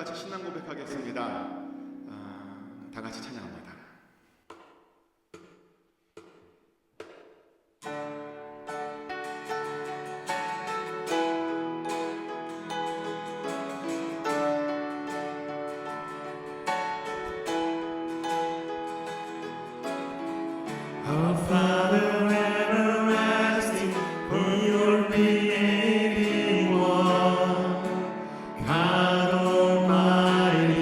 같이 신앙 고백하겠습니다. 다 같이 찬양합니다. Our Father everlasting, for your creating one, God Almighty,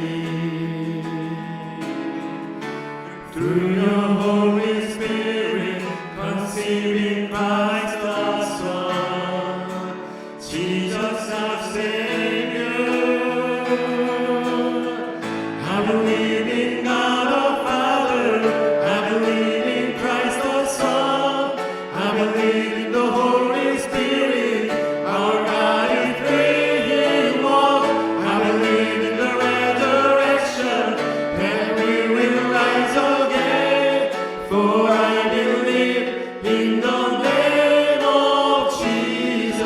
through your Holy Spirit, conceiving Christ the Son, Jesus our Savior. I believe in God our Father, I believe in Christ the Son, I believe in the Holy Spirit, our God is three in one. I believe in the resurrection, that we will rise again, for I believe in the name of Jesus.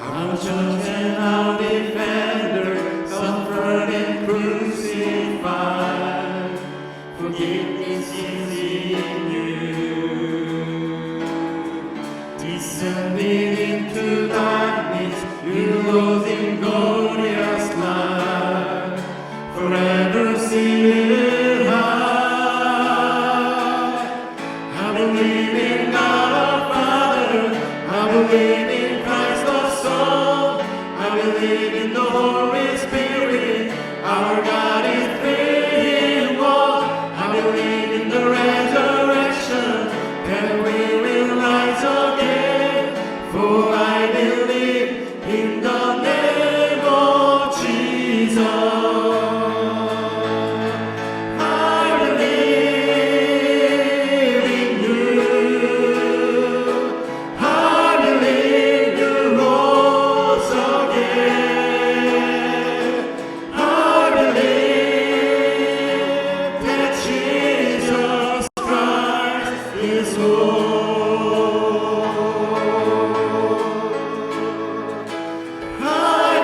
Our judge and our defender, suffered and crucified. Forgiveness is in you. Descending into darkness, you rose in glorious light. Forever seated high. I believe in God our Father, I believe in Christ the Son, I believe in the Holy Spirit, our God is three in one. I believe in the resurrection, that we will rise again, for I believe in the name of Jesus. I believe in you. I believe you rose again. I believe that Jesus Christ is Lord. I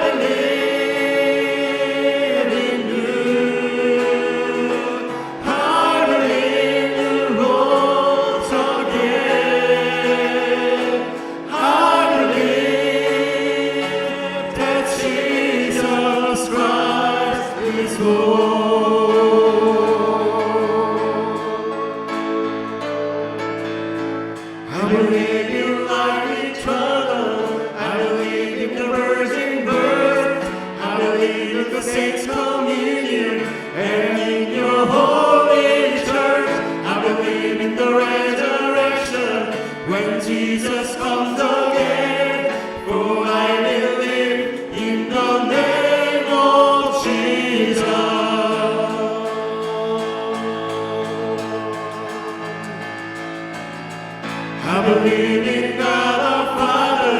believe in you. I believe you rose again. I believe that Jesus Christ is Lord. I believe in life eternal. I believe in the virgin birth. I believe in the saints' communion and in your holy church. I believe in the resurrection when Jesus comes again. For I believe in the name of Jesus. I believe in God our Father,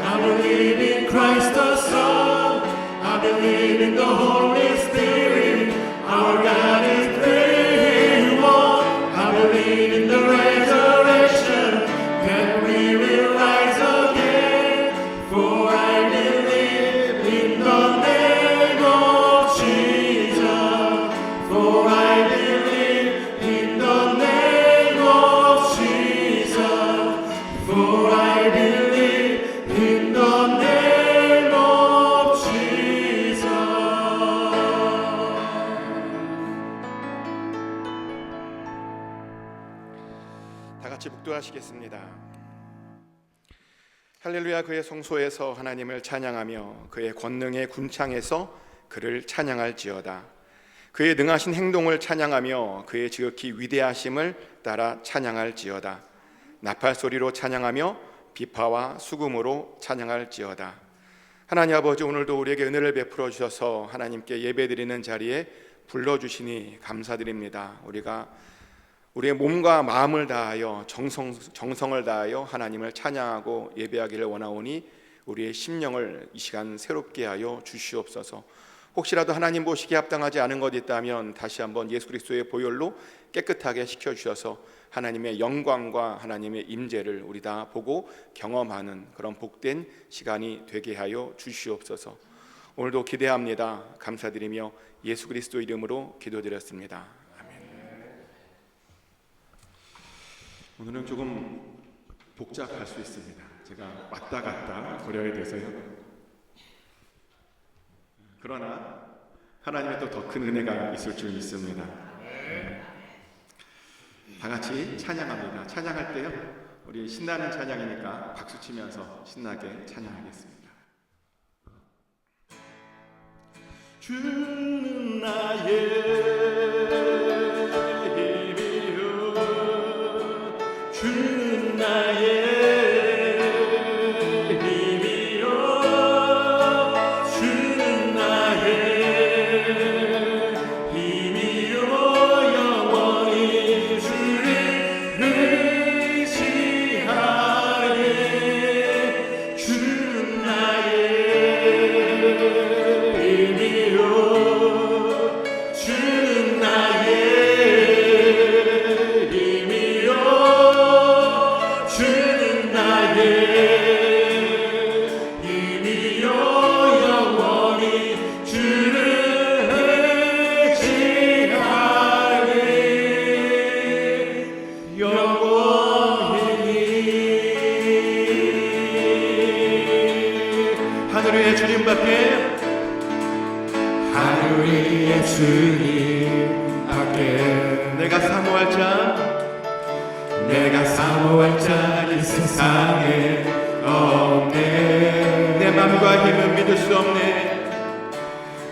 I believe in Christ the Son, I believe in the Holy Spirit, our God is three in one. I believe in the resurrection, that we will rise again, for I believe in the name of Jesus, for I believe in the name of Jesus, for I believe in the name of Jesus. 다 같이 묵도하시겠습니다. 할렐루야. 그의 성소에서 하나님을 찬양하며 그의 권능의 군창에서 그를 찬양할지어다. 그의 능하신 행동을 찬양하며 그의 지극히 위대하심을 따라 찬양할지어다. 나팔 소리로 찬양하며 비파와 수금으로 찬양할지어다. 하나님 아버지, 오늘도 우리에게 은혜를 베풀어 주셔서 하나님께 예배드리는 자리에 불러주시니 감사드립니다. 우리가 우리의 몸과 마음을 다하여 정성을 다하여 하나님을 찬양하고 예배하기를 원하오니 우리의 심령을 이 시간 새롭게 하여 주시옵소서. 혹시라도 하나님 보시기에 합당하지 않은 것이 있다면 다시 한번 예수 그리스도의 보혈로 깨끗하게 시켜주셔서 하나님의 영광과 하나님의 임재를 우리 다 보고 경험하는 그런 복된 시간이 되게 하여 주시옵소서. 오늘도 기대합니다. 감사드리며 예수 그리스도 이름으로 기도드렸습니다. 아멘. 오늘은 조금 복잡할 수 있습니다. 제가 왔다 갔다 거려야 돼서요. 그러나 하나님의 또 더 큰 은혜가 있을 줄 믿습니다. 다 같이 찬양합니다. 찬양할 때요, 우리 신나는 찬양이니까 박수 치면서 신나게 찬양하겠습니다. 주는 나의 힘이요, 주는 나의 하늘 위에 주님밖에, 하늘 위에 주님밖에 내가 사모할 자, 내가 사모할 자 이 세상에 없네. 내 맘과 힘은 믿을 수 없네.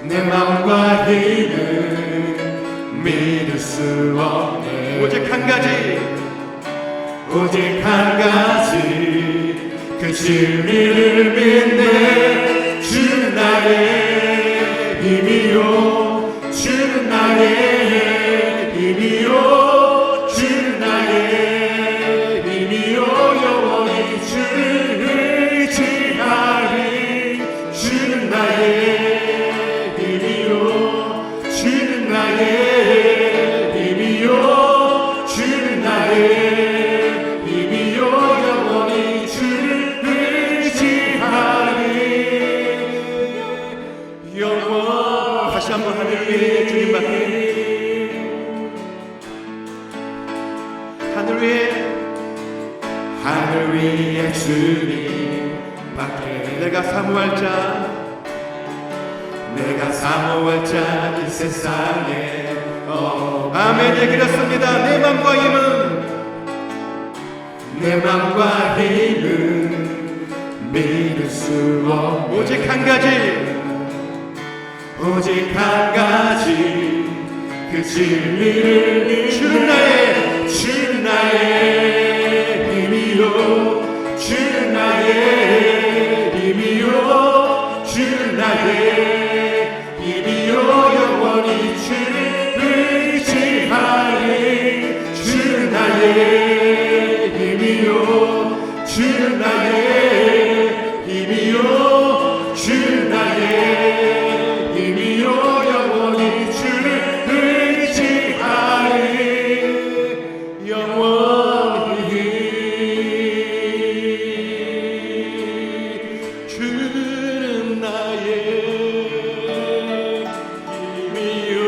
내 맘과 힘은 믿을 수 없네. 오직 한 가지, 오직 한 가지, 그 진리를 믿네. 주는 나의 힘이요, 주는 나의 힘이요, 주는 나의 힘이요, 영원히 주를 의지하리. 주는 나의 힘이요, 주는 나의 힘이요, 주는 나의 힘이요, 영원히 주를 의지하리. 영원. 다시 한번 하늘 위에 주님밖에, 하늘 위에 주님밖에 내가 사모할 자, 내가 사모할 자 이 세상에 없네. 아멘. 얘기했습니다. 내 맘과 힘은, 내 맘과 힘은 믿을 수 없네. 오직 한 가지, 오직 한 가지, 그 진리를 주는 나의, 주는 나의 힘이요, 주는 나의 힘이요, 주는 나의 힘이요, 영원히 주를 의지하리. 주는 나의 힘이요, 주는 나의 힘이요, 주는 나의 힘이요, 영원히 주를 의지하리. 영원히 주는 나의 힘이요,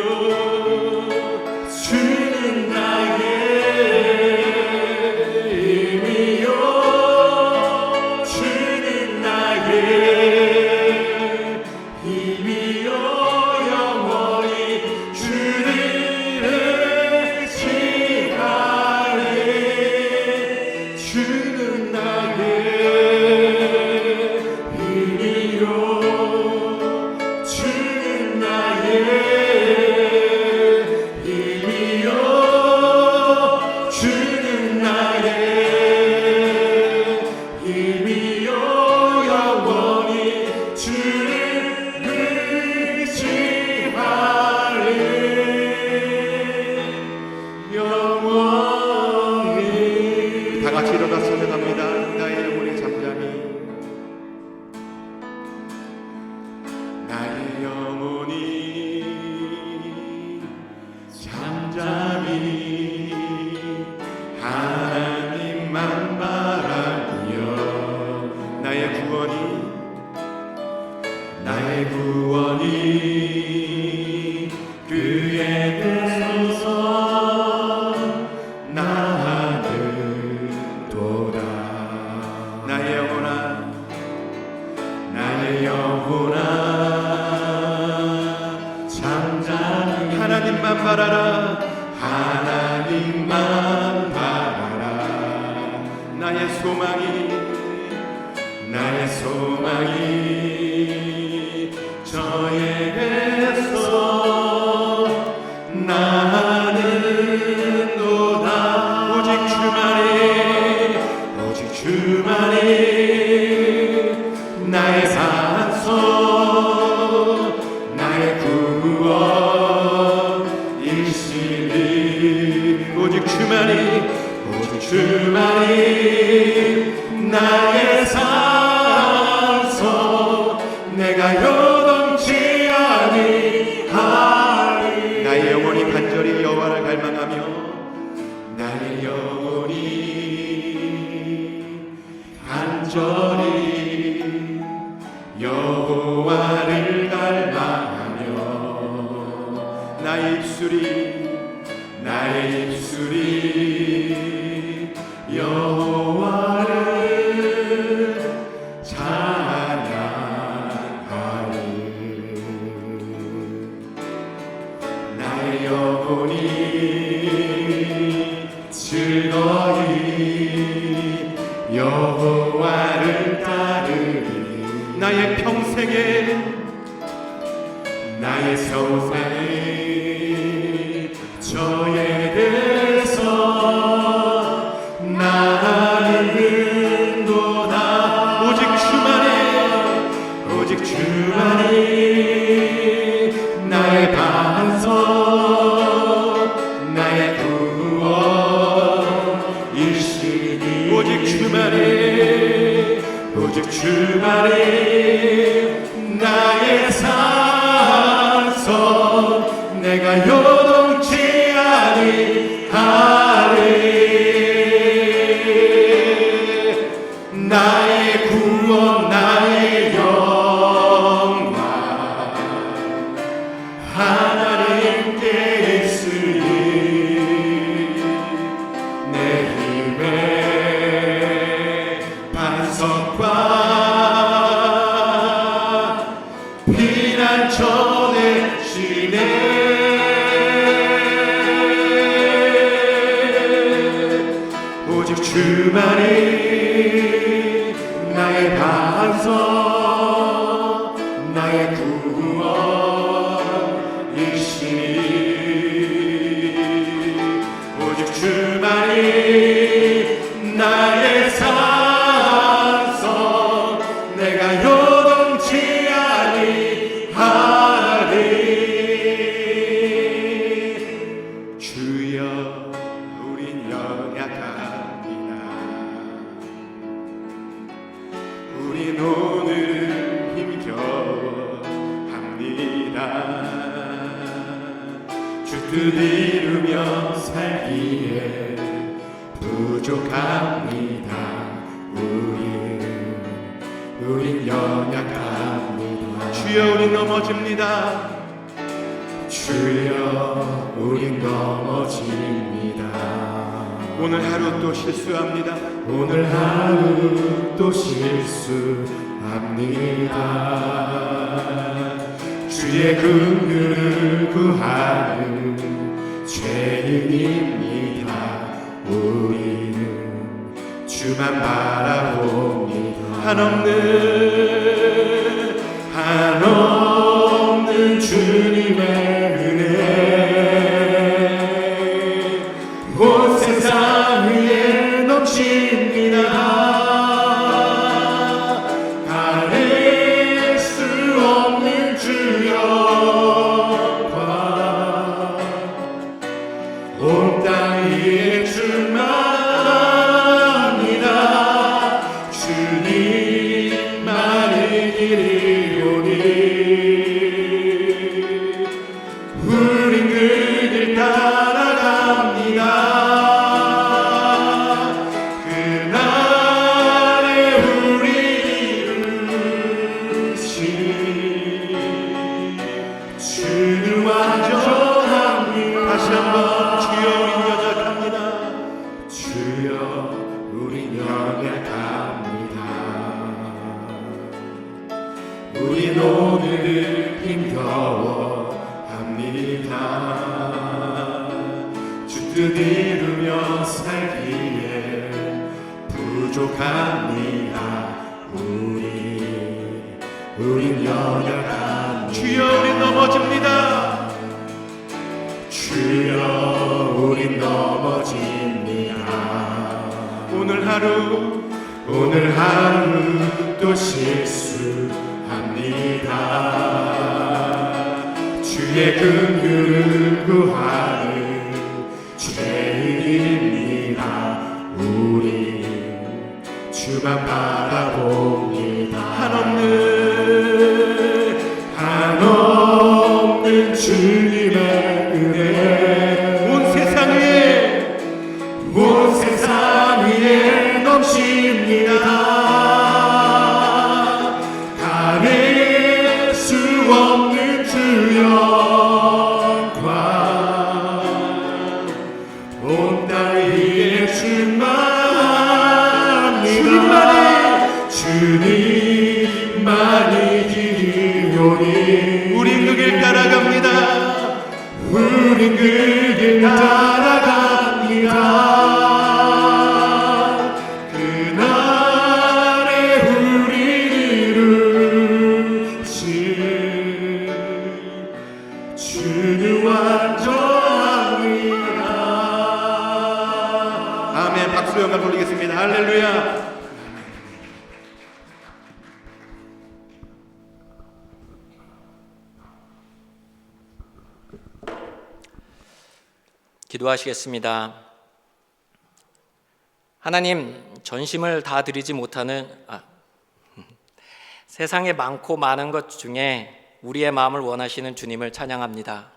주는 나의 하나님만 바라라. 나의 소망이 저에게서 나는도다. 오직 주만이 나의 반석, 나의 구원이시니. 오직 주만이 나의 산소, 내가 요동치 아니하리. 나의 영혼이 간절히 여호와를 갈망하며 나의 영혼이 간절히 여호와를 갈망하며 나의 입술이 여호와를 찬양하리. 나의 영혼이 즐거이 여호와를 따르리. 나의 평생에 저에게서 나는도다. 오직 주만이 나의 반석, 나의 구원이시니. 오직 주만이 나의 산석, 내가 요동치 아니하리. 나의 구원, 나의 영광 하나님께 있으니. 내 힘의 반석과 피난처 되시네. 오직 주만이 나의 반석, 나의 구원이시니. 오직 주만이 나의 산석, 내가 요동치 아니하리. 주여 우린 연약합니다. 우린 오늘 힘겨워합니다. 주 뜻 이루며 살기에 부족합니다. 우린 연약합니다. 주여 우린 넘어집니다. 주여 우린 넘어집니다. 오늘 하루 또 실수합니다. 오늘 하루 또 실수합니다. 주의 긍휼을 구하는 죄인입니다. 우리는 주만 바라봅니다. 한없는 주님의 은혜 온 세상 위에 넘칩니다. 가릴 수 없는 주 영광 온 땅 위에 충만합니다. 주님만의 길이 오니 우린 그 길 따라갑니다. 그날에 우리 이루신 주를 완전합니다. 다시 한번 주여 우린 연약합니다. 뜻 이루며 살기에 부족합니다. 우린 연약합니다. 주여 우린 넘어집니다. 주여 우린 넘어집니다. 오늘 하루 또 실수합니다. 주의 긍휼을 구하는 죄인입니다. 우리 주만 바라봅니다. 한없는 주님의 은혜 온 세상 위에 넘칩니다. 가릴 수 없는 주 영광 온 땅 위에 충만합니다. 주님만이 길이오니 우린 그 길 따라갑니다. 우린 그 길 따라갑니다. 그날에 우리 이루실 주는 완전합니다. 아멘. 박수 영광 돌리겠습니다. 할렐루야. 기도하시겠습니다. 하나님, 전심을 다 드리지 못하는 세상에 많고 많은 것 중에 우리의 마음을 원하시는 주님을 찬양합니다.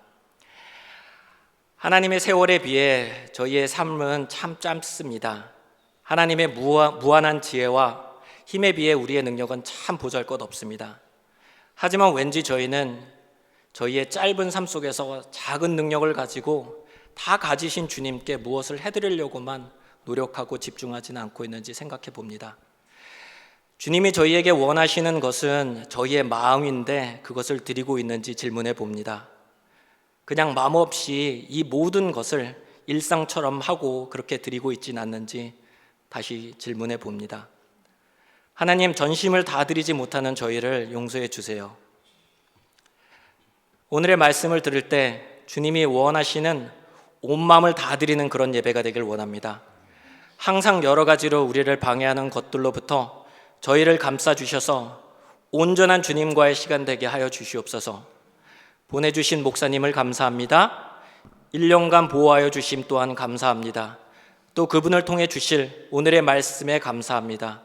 하나님의 세월에 비해 저희의 삶은 참 짧습니다. 하나님의 무한한 지혜와 힘에 비해 우리의 능력은 참 보잘것없습니다. 하지만 왠지 저희는 저희의 짧은 삶 속에서 작은 능력을 가지고 다 가지신 주님께 무엇을 해드리려고만 노력하고 집중하지는 않고 있는지 생각해 봅니다. 주님이 저희에게 원하시는 것은 저희의 마음인데 그것을 드리고 있는지 질문해 봅니다. 그냥 마음 없이 이 모든 것을 일상처럼 하고 그렇게 드리고 있지는 않는지 다시 질문해 봅니다. 하나님, 전심을 다 드리지 못하는 저희를 용서해 주세요. 오늘의 말씀을 들을 때 주님이 원하시는 온 마음을 다 드리는 그런 예배가 되길 원합니다. 항상 여러 가지로 우리를 방해하는 것들로부터 저희를 감싸주셔서 온전한 주님과의 시간 되게 하여 주시옵소서. 보내주신 목사님을 감사합니다. 1년간 보호하여 주심 또한 감사합니다. 또 그분을 통해 주실 오늘의 말씀에 감사합니다.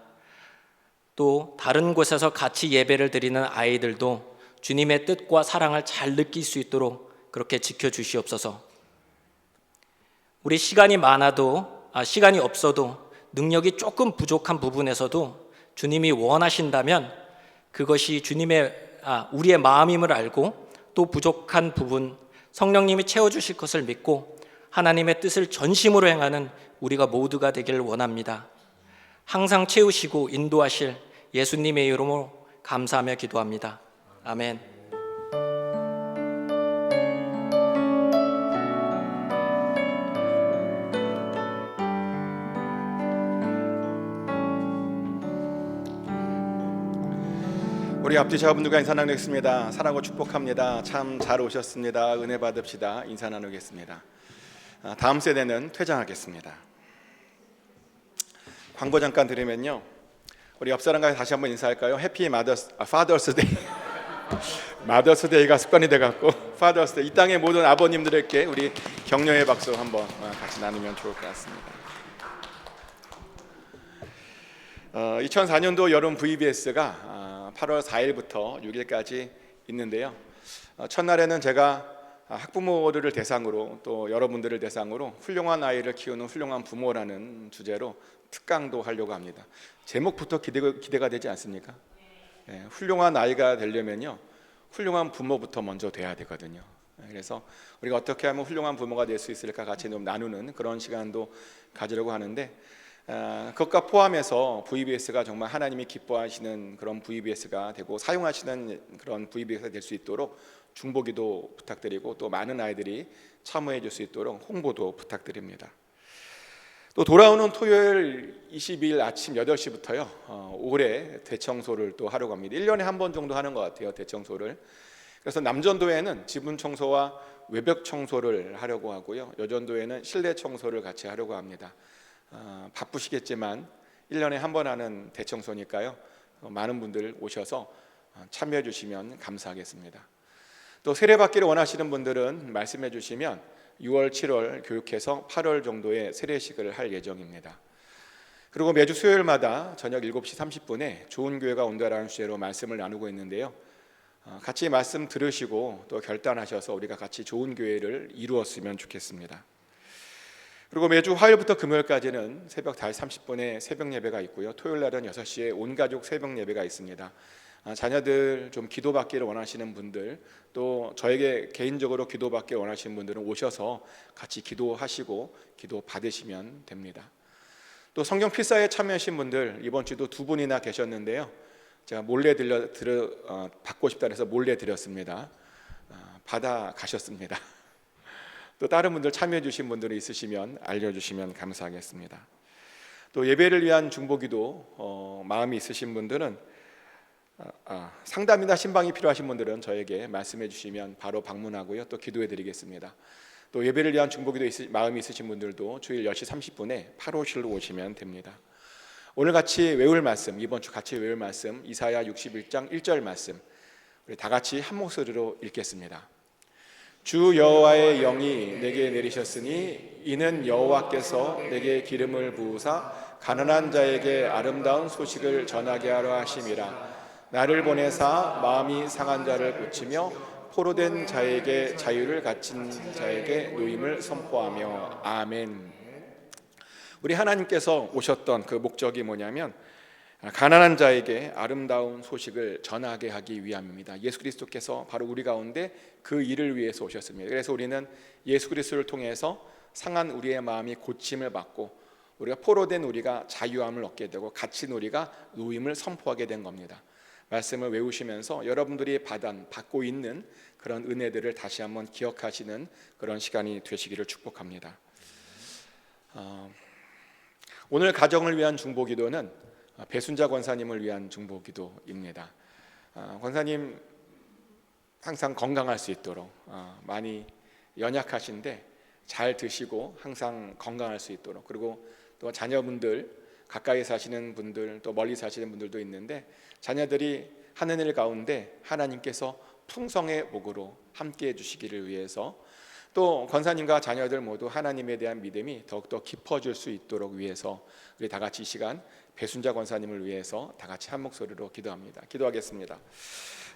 또 다른 곳에서 같이 예배를 드리는 아이들도 주님의 뜻과 사랑을 잘 느낄 수 있도록 그렇게 지켜주시옵소서. 우리 시간이 없어도 능력이 조금 부족한 부분에서도 주님이 원하신다면 그것이 우리의 마음임을 알고 또 부족한 부분 성령님이 채워주실 것을 믿고 하나님의 뜻을 전심으로 행하는 우리가 모두가 되기를 원합니다. 항상 채우시고 인도하실 예수님의 이름으로 감사하며 기도합니다. 아멘. 우리 앞뒤 자분들과 인사 나누겠습니다. 사랑하고 축복합니다. 참 잘 오셨습니다. 은혜 받읍시다. 인사 나누겠습니다. 다음 세대는 퇴장하겠습니다. 광고 잠깐 드리면요, 우리 옆 사람과 다시 한번 인사할까요? 해피 파더스데이. 마더스데이가 습관이 돼갖고 파더스데이. 이 땅의 모든 아버님들에게 우리 격려의 박수 한번 같이 나누면 좋을 것 같습니다. 2004년도 여름 VBS가 8월 4일부터 6일까지 있는데요. 첫날에는 제가 학부모들을 대상으로 또 여러분들을 대상으로 훌륭한 아이를 키우는 훌륭한 부모라는 주제로 특강도 하려고 합니다. 제목부터 기대가 되지 않습니까? 네, 훌륭한 아이가 되려면요, 훌륭한 부모부터 먼저 돼야 되거든요. 그래서 우리가 어떻게 하면 훌륭한 부모가 될 수 있을까 같이 좀 나누는 그런 시간도 가지려고 하는데, 그것과 포함해서 VBS가 정말 하나님이 기뻐하시는 그런 VBS가 되고 사용하시는 그런 VBS가 될 수 있도록 중보기도 부탁드리고 또 많은 아이들이 참여해 줄 수 있도록 홍보도 부탁드립니다. 또 돌아오는 토요일 22일 아침 8시부터요 올해 대청소를 또 하려고 합니다. 1년에 한 번 정도 하는 것 같아요, 대청소를. 그래서 남전도에는 지분 청소와 외벽 청소를 하려고 하고요, 여전도에는 실내 청소를 같이 하려고 합니다. 바쁘시겠지만 1년에 한 번 하는 대청소니까요 많은 분들 오셔서 참여해 주시면 감사하겠습니다. 또 세례받기를 원하시는 분들은 말씀해 주시면 6월, 7월 교육해서 8월 정도에 세례식을 할 예정입니다. 그리고 매주 수요일마다 저녁 7시 30분에 좋은 교회가 온다라는 주제로 말씀을 나누고 있는데요, 같이 말씀 들으시고 또 결단하셔서 우리가 같이 좋은 교회를 이루었으면 좋겠습니다. 그리고 매주 화요일부터 금요일까지는 새벽 5시 30분에 새벽 예배가 있고요, 토요일 날은 6시에 온가족 새벽 예배가 있습니다. 자녀들 좀 기도받기를 원하시는 분들, 또 저에게 개인적으로 기도받기를 원하시는 분들은 오셔서 같이 기도하시고 기도 받으시면 됩니다. 또 성경 필사에 참여하신 분들 이번 주도 2분이나 계셨는데요, 제가 몰래 받고 싶다 해서 몰래 드렸습니다. 받아 가셨습니다. 또 다른 분들 참여해 주신 분들이 있으시면 알려주시면 감사하겠습니다. 또 예배를 위한 중보기도 마음이 있으신 분들은 상담이나 신방이 필요하신 분들은 저에게 말씀해 주시면 바로 방문하고요 또 기도해 드리겠습니다. 또 예배를 위한 중보기도 마음이 있으신 분들도 주일 10시 30분에 8호실로 오시면 됩니다. 오늘 같이 외울 말씀, 이번 주 같이 외울 말씀 이사야 61장 1절 말씀 우리 다 같이 한 목소리로 읽겠습니다. 주 여호와의 영이 내게 내리셨으니 이는 여호와께서 내게 기름을 부으사 가난한 자에게 아름다운 소식을 전하게 하려 하심이라. 나를 보내사 마음이 상한 자를 고치며 포로된 자에게 자유를 갖춘 자에게 노임을 선포하며. 아멘. 우리 하나님께서 오셨던 그 목적이 뭐냐면 가난한 자에게 아름다운 소식을 전하게 하기 위함입니다. 예수 그리스도께서 바로 우리 가운데 그 일을 위해서 오셨습니다. 그래서 우리는 예수 그리스도를 통해서 상한 우리의 마음이 고침을 받고 우리가 포로된 우리가 자유함을 얻게 되고 갇힌 우리가 노임을 선포하게 된 겁니다. 말씀을 외우시면서 여러분들이 받고 있는 그런 은혜들을 다시 한번 기억하시는 그런 시간이 되시기를 축복합니다. 오늘 가정을 위한 중보기도는 배순자 권사님을 위한 중보기도입니다. 권사님 항상 건강할 수 있도록 많이 연약하신데 잘 드시고 항상 건강할 수 있도록, 그리고 또 자녀분들 가까이 사시는 분들 또 멀리 사시는 분들도 있는데 자녀들이 하는 일 가운데 하나님께서 풍성의 복으로 함께해 주시기를 위해서, 또 권사님과 자녀들 모두 하나님에 대한 믿음이 더욱더 깊어질 수 있도록 위해서 우리 다 같이 이 시간 배순자 권사님을 위해서 다 같이 한 목소리로 기도합니다. 기도하겠습니다.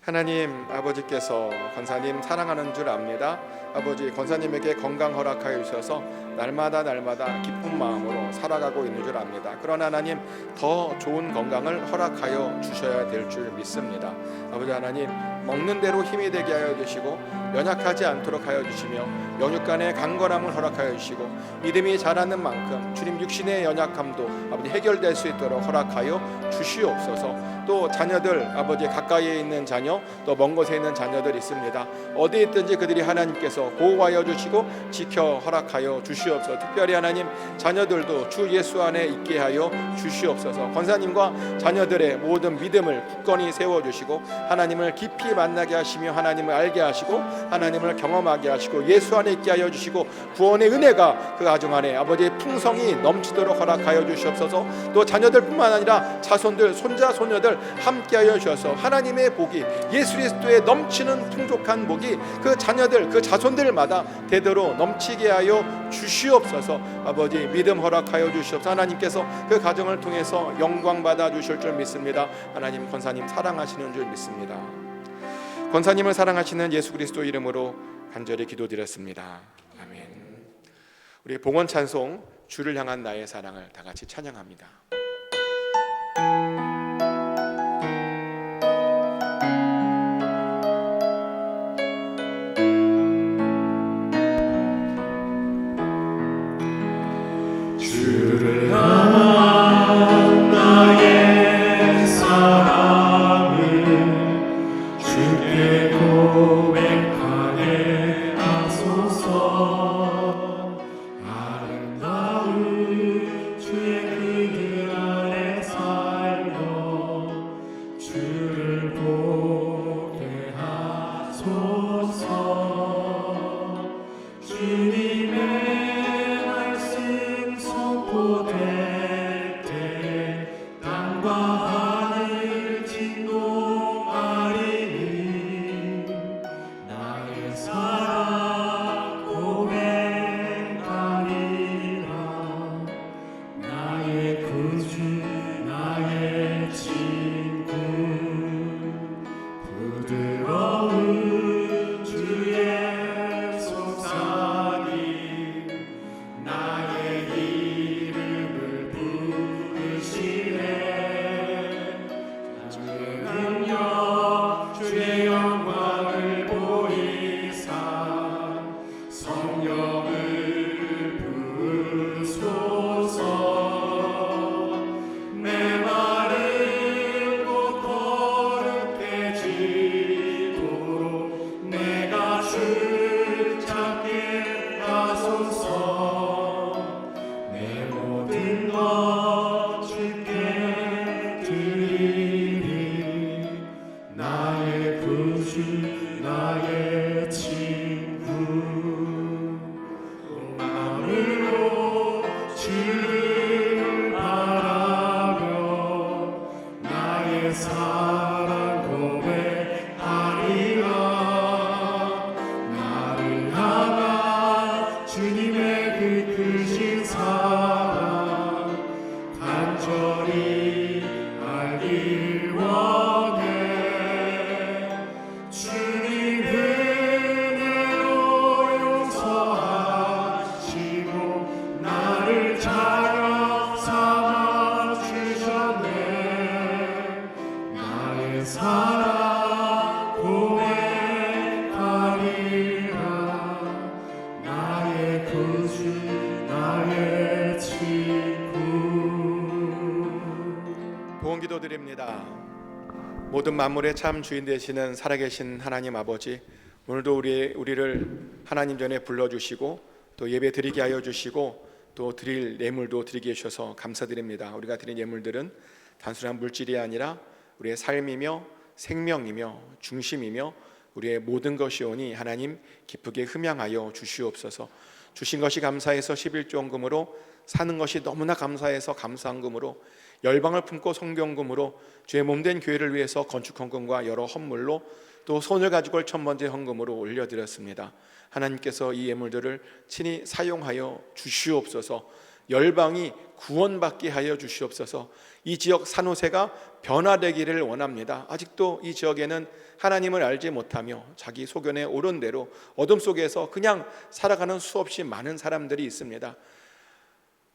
하나님 아버지께서 권사님 사랑하는 줄 압니다. 아버지 권사님에게 건강 허락하여 주셔서 날마다 기쁜 마음으로 살아가고 있는 줄 압니다. 그러나 하나님 더 좋은 건강을 허락하여 주셔야 될 줄 믿습니다. 아버지 하나님 먹는 대로 힘이 되게 하여 주시고 연약하지 않도록 하여 주시며 영육간의 강건함을 허락하여 주시고 믿음이 자라는 만큼 주님 육신의 연약함도 아버지 해결될 수 있도록 허락하여 주시옵소서. 또 자녀들 아버지 가까이에 있는 자녀 또 먼 곳에 있는 자녀들 있습니다. 어디 있든지 그들이 하나님께서 보호하여 주시고 지켜 허락하여 주시옵소서. 특별히 하나님 자녀들도 주 예수 안에 있게 하여 주시옵소서. 권사님과 자녀들의 모든 믿음을 굳건히 세워주시고 하나님을 깊이 만나게 하시며 하나님을 알게 하시고 하나님을 경험하게 하시고 예수 안에 있게 하여 주시고 구원의 은혜가 그 가정 안에 아버지의 풍성이 넘치도록 허락하여 주시옵소서. 또 자녀들뿐만 아니라 자손들 손자 손녀들 함께하여 주셔서 하나님의 복이 예수 그리스도의 넘치는 풍족한 복이 그 자녀들 그 자손들마다 대대로 넘치게 하여 주시옵소서. 아버지 믿음 허락하여 주시옵소서. 하나님께서 그 가정을 통해서 영광 받아 주실 줄 믿습니다. 하나님 권사님 사랑하시는 줄 믿습니다. 권사님을 사랑하시는 예수 그리스도 이름으로 간절히 기도드렸습니다. 아멘. 우리 봉헌 찬송 주를 향한 나의 사랑을 다 같이 찬양합니다. 주를 향한 나의 사랑을 주께 고백 자녀 삼아 주셨네. 나의 사랑 고백하리라. 나의 구주 나의 친구. 보험 기도드립니다. 모든 만물의 참 주인 되시는 살아계신 하나님 아버지, 오늘도 우리를 하나님 전에 불러주시고 또 예배 드리게 하여 주시고 또 드릴 예물도 드리게 해주셔서 감사드립니다. 우리가 드린 예물들은 단순한 물질이 아니라 우리의 삶이며 생명이며 중심이며 우리의 모든 것이오니 하나님 기쁘게 흠양하여 주시옵소서. 주신 것이 감사해서 11조헌금으로, 사는 것이 너무나 감사해서 감사헌금으로, 열방을 품고 성경금으로, 주의 몸된 교회를 위해서 건축헌금과 여러 헌물로, 또 손을 가지고 첫 번째 헌금으로 올려드렸습니다. 하나님께서 이 예물들을 친히 사용하여 주시옵소서. 열방이 구원받게 하여 주시옵소서. 이 지역 산호세가 변화되기를 원합니다. 아직도 이 지역에는 하나님을 알지 못하며 자기 소견에 옳은 대로 어둠 속에서 그냥 살아가는 수없이 많은 사람들이 있습니다.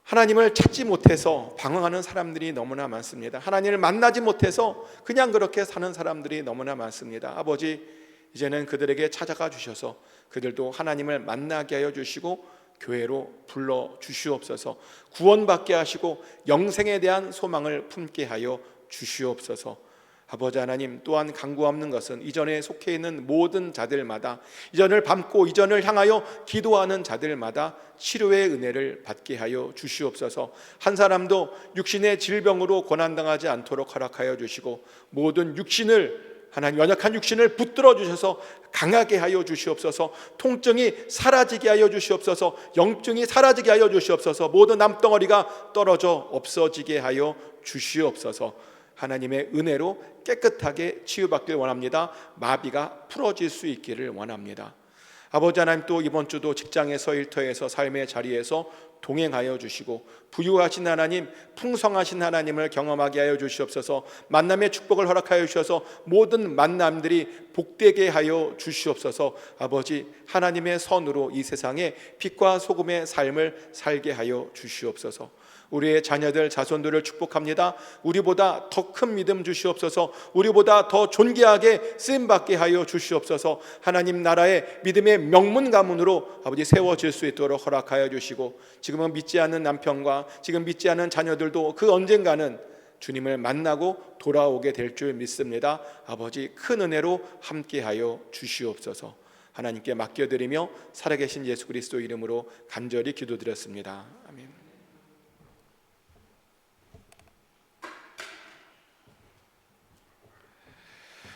하나님을 찾지 못해서 방황하는 사람들이 너무나 많습니다. 하나님을 만나지 못해서 그냥 그렇게 사는 사람들이 너무나 많습니다. 아버지, 이제는 그들에게 찾아가 주셔서 그들도 하나님을 만나게 하여 주시고 교회로 불러 주시옵소서. 구원받게 하시고 영생에 대한 소망을 품게 하여 주시옵소서. 아버지 하나님, 또한 간구하는 것은 이전에 속해 있는 모든 자들마다, 이전을 밟고 이전을 향하여 기도하는 자들마다 치료의 은혜를 받게 하여 주시옵소서. 한 사람도 육신의 질병으로 고난당하지 않도록 허락하여 주시고, 모든 육신을, 하나님 연약한 육신을 붙들어 주셔서 강하게 하여 주시옵소서. 통증이 사라지게 하여 주시옵소서. 영증이 사라지게 하여 주시옵소서. 모든 남덩어리가 떨어져 없어지게 하여 주시옵소서. 하나님의 은혜로 깨끗하게 치유받길 원합니다. 마비가 풀어질 수 있기를 원합니다. 아버지 하나님, 또 이번 주도 직장에서, 일터에서, 삶의 자리에서 동행하여 주시고 부유하신 하나님, 풍성하신 하나님을 경험하게 하여 주시옵소서. 만남의 축복을 허락하여 주셔서 모든 만남들이 복되게 하여 주시옵소서. 아버지 하나님의 선으로 이 세상에 빛과 소금의 삶을 살게 하여 주시옵소서. 우리의 자녀들, 자손들을 축복합니다. 우리보다 더 큰 믿음 주시옵소서. 우리보다 더 존귀하게 쓰임받게 하여 주시옵소서. 하나님 나라의 믿음의 명문 가문으로 아버지 세워질 수 있도록 허락하여 주시고, 지금은 믿지 않는 남편과 지금 믿지 않는 자녀들도 그 언젠가는 주님을 만나고 돌아오게 될 줄 믿습니다. 아버지 큰 은혜로 함께하여 주시옵소서. 하나님께 맡겨드리며 살아계신 예수 그리스도 이름으로 간절히 기도드렸습니다. 아멘.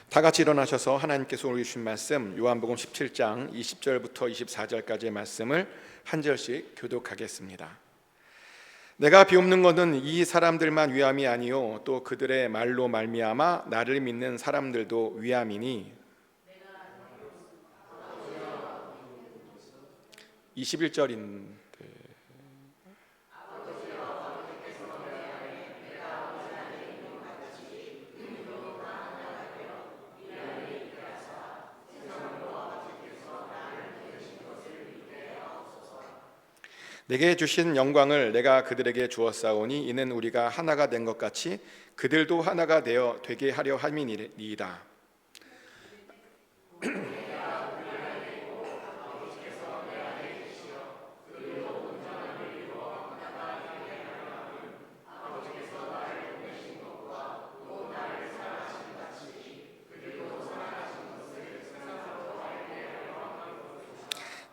다 같이 일어나셔서 하나님께서 오늘 주신 말씀 요한복음 17장 20절부터 24절까지의 말씀을 한 절씩 교독하겠습니다. 내가 비옵는 것은 이 사람들만 위함이 아니요 또 그들의 말로 말미암아 나를 믿는 사람들도 위함이니. 21절인데 내게 주신 영광을 내가 그들에게 주었사오니 이는 우리가 하나가 된 것 같이 그들도 하나가 되어 되게 하려 함이니이다.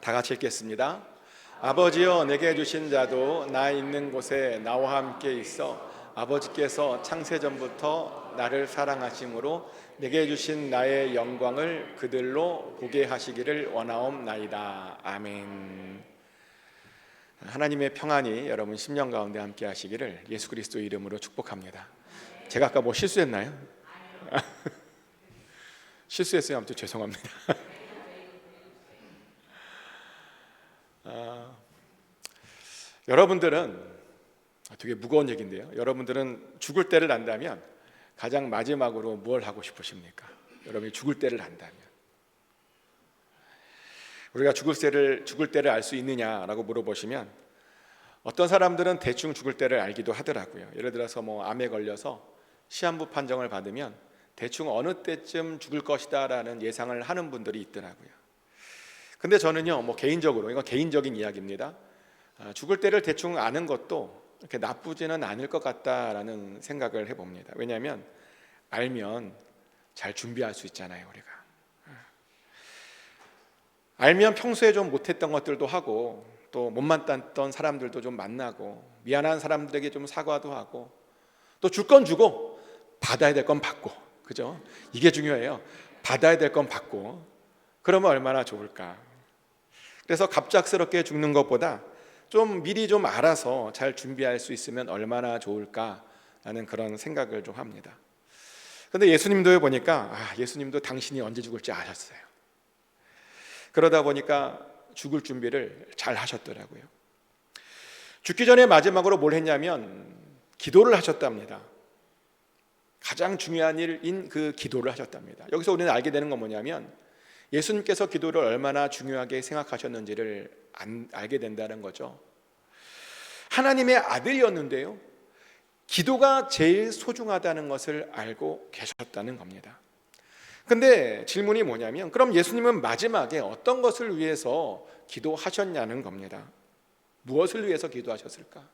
다 같이 읽겠습니다. 아버지여, 내게 주신 자도 나 있는 곳에 나와 함께 있어 아버지께서 창세전부터 나를 사랑하심으로 내게 주신 나의 영광을 그들로 보게 하시기를 원하옵나이다. 아멘. 하나님의 평안이 여러분 심령 가운데 함께 하시기를 예수 그리스도 이름으로 축복합니다. 제가 아까 뭐 실수했나요? 실수했어요. 아무튼 죄송합니다. 여러분들은 되게 무거운 얘기인데요. 여러분들은 죽을 때를 안다면 가장 마지막으로 뭘 하고 싶으십니까? 여러분이 죽을 때를 안다면 우리가 죽을 때를 알 수 있느냐라고 물어보시면 어떤 사람들은 대충 죽을 때를 알기도 하더라고요. 예를 들어서 암에 걸려서 시한부 판정을 받으면 대충 어느 때쯤 죽을 것이다라는 예상을 하는 분들이 있더라고요. 근데 저는요, 개인적으로, 이건 개인적인 이야기입니다. 죽을 때를 대충 아는 것도 이렇게 나쁘지는 않을 것 같다라는 생각을 해봅니다. 왜냐하면 알면 잘 준비할 수 있잖아요, 우리가. 알면 평소에 좀 못했던 것들도 하고, 또 못 만났던 사람들도 좀 만나고, 미안한 사람들에게 좀 사과도 하고, 또 줄 건 주고 받아야 될 건 받고, 그죠? 이게 중요해요. 받아야 될 건 받고. 그러면 얼마나 좋을까? 그래서 갑작스럽게 죽는 것보다 좀 미리 좀 알아서 잘 준비할 수 있으면 얼마나 좋을까라는 그런 생각을 좀 합니다. 그런데 예수님도 보니까 예수님도 당신이 언제 죽을지 아셨어요. 그러다 보니까 죽을 준비를 잘 하셨더라고요. 죽기 전에 마지막으로 뭘 했냐면 기도를 하셨답니다. 가장 중요한 일인 그 기도를 하셨답니다. 여기서 우리는 알게 되는 건 뭐냐면 예수님께서 기도를 얼마나 중요하게 생각하셨는지를 알게 된다는 거죠. 하나님의 아들이었는데요, 기도가 제일 소중하다는 것을 알고 계셨다는 겁니다. 근데 질문이 뭐냐면 그럼 예수님은 마지막에 어떤 것을 위해서 기도하셨냐는 겁니다. 무엇을 위해서 기도하셨을까?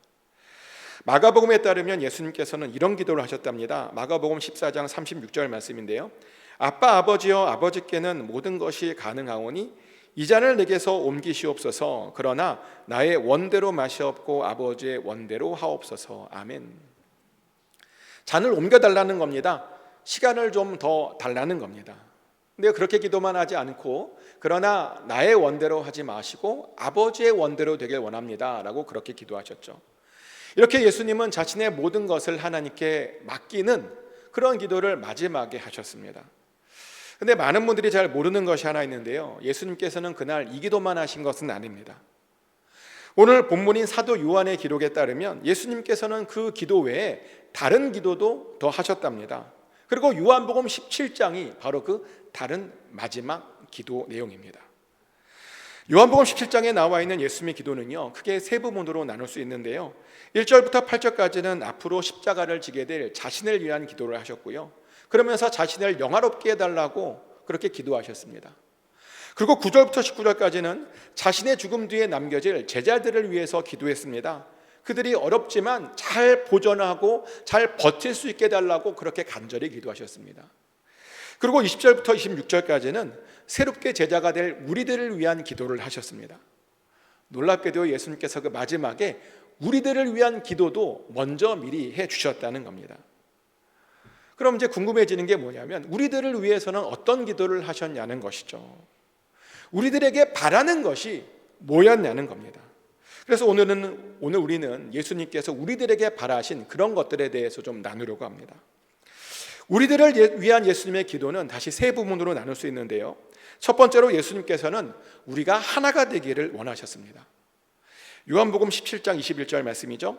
마가복음에 따르면 예수님께서는 이런 기도를 하셨답니다. 마가복음 14장 36절 말씀인데요, 아빠 아버지여, 아버지께는 모든 것이 가능하오니 이 잔을 내게서 옮기시옵소서. 그러나 나의 원대로 마시옵고 아버지의 원대로 하옵소서. 아멘. 잔을 옮겨달라는 겁니다. 시간을 좀 더 달라는 겁니다. 근데 그렇게 기도만 하지 않고 그러나 나의 원대로 하지 마시고 아버지의 원대로 되길 원합니다 라고 그렇게 기도하셨죠. 이렇게 예수님은 자신의 모든 것을 하나님께 맡기는 그런 기도를 마지막에 하셨습니다. 근데 많은 분들이 잘 모르는 것이 하나 있는데요, 예수님께서는 그날 이 기도만 하신 것은 아닙니다. 오늘 본문인 사도 요한의 기록에 따르면 예수님께서는 그 기도 외에 다른 기도도 더 하셨답니다. 그리고 요한복음 17장이 바로 그 다른 마지막 기도 내용입니다. 요한복음 17장에 나와 있는 예수님의 기도는요, 크게 세 부분으로 나눌 수 있는데요, 1절부터 8절까지는 앞으로 십자가를 지게 될 자신을 위한 기도를 하셨고요, 그러면서 자신을 영화롭게 해달라고 그렇게 기도하셨습니다. 그리고 9절부터 19절까지는 자신의 죽음 뒤에 남겨질 제자들을 위해서 기도했습니다. 그들이 어렵지만 잘 보존하고 잘 버틸 수 있게 해달라고 그렇게 간절히 기도하셨습니다. 그리고 20절부터 26절까지는 새롭게 제자가 될 우리들을 위한 기도를 하셨습니다. 놀랍게도 예수님께서 그 마지막에 우리들을 위한 기도도 먼저 미리 해주셨다는 겁니다. 그럼 이제 궁금해지는 게 뭐냐면 우리들을 위해서는 어떤 기도를 하셨냐는 것이죠. 우리들에게 바라는 것이 뭐였냐는 겁니다. 그래서 오늘 우리는 예수님께서 우리들에게 바라신 그런 것들에 대해서 좀 나누려고 합니다. 우리들을 위한 예수님의 기도는 다시 세 부분으로 나눌 수 있는데요, 첫 번째로 예수님께서는 우리가 하나가 되기를 원하셨습니다. 요한복음 17장 21절 말씀이죠.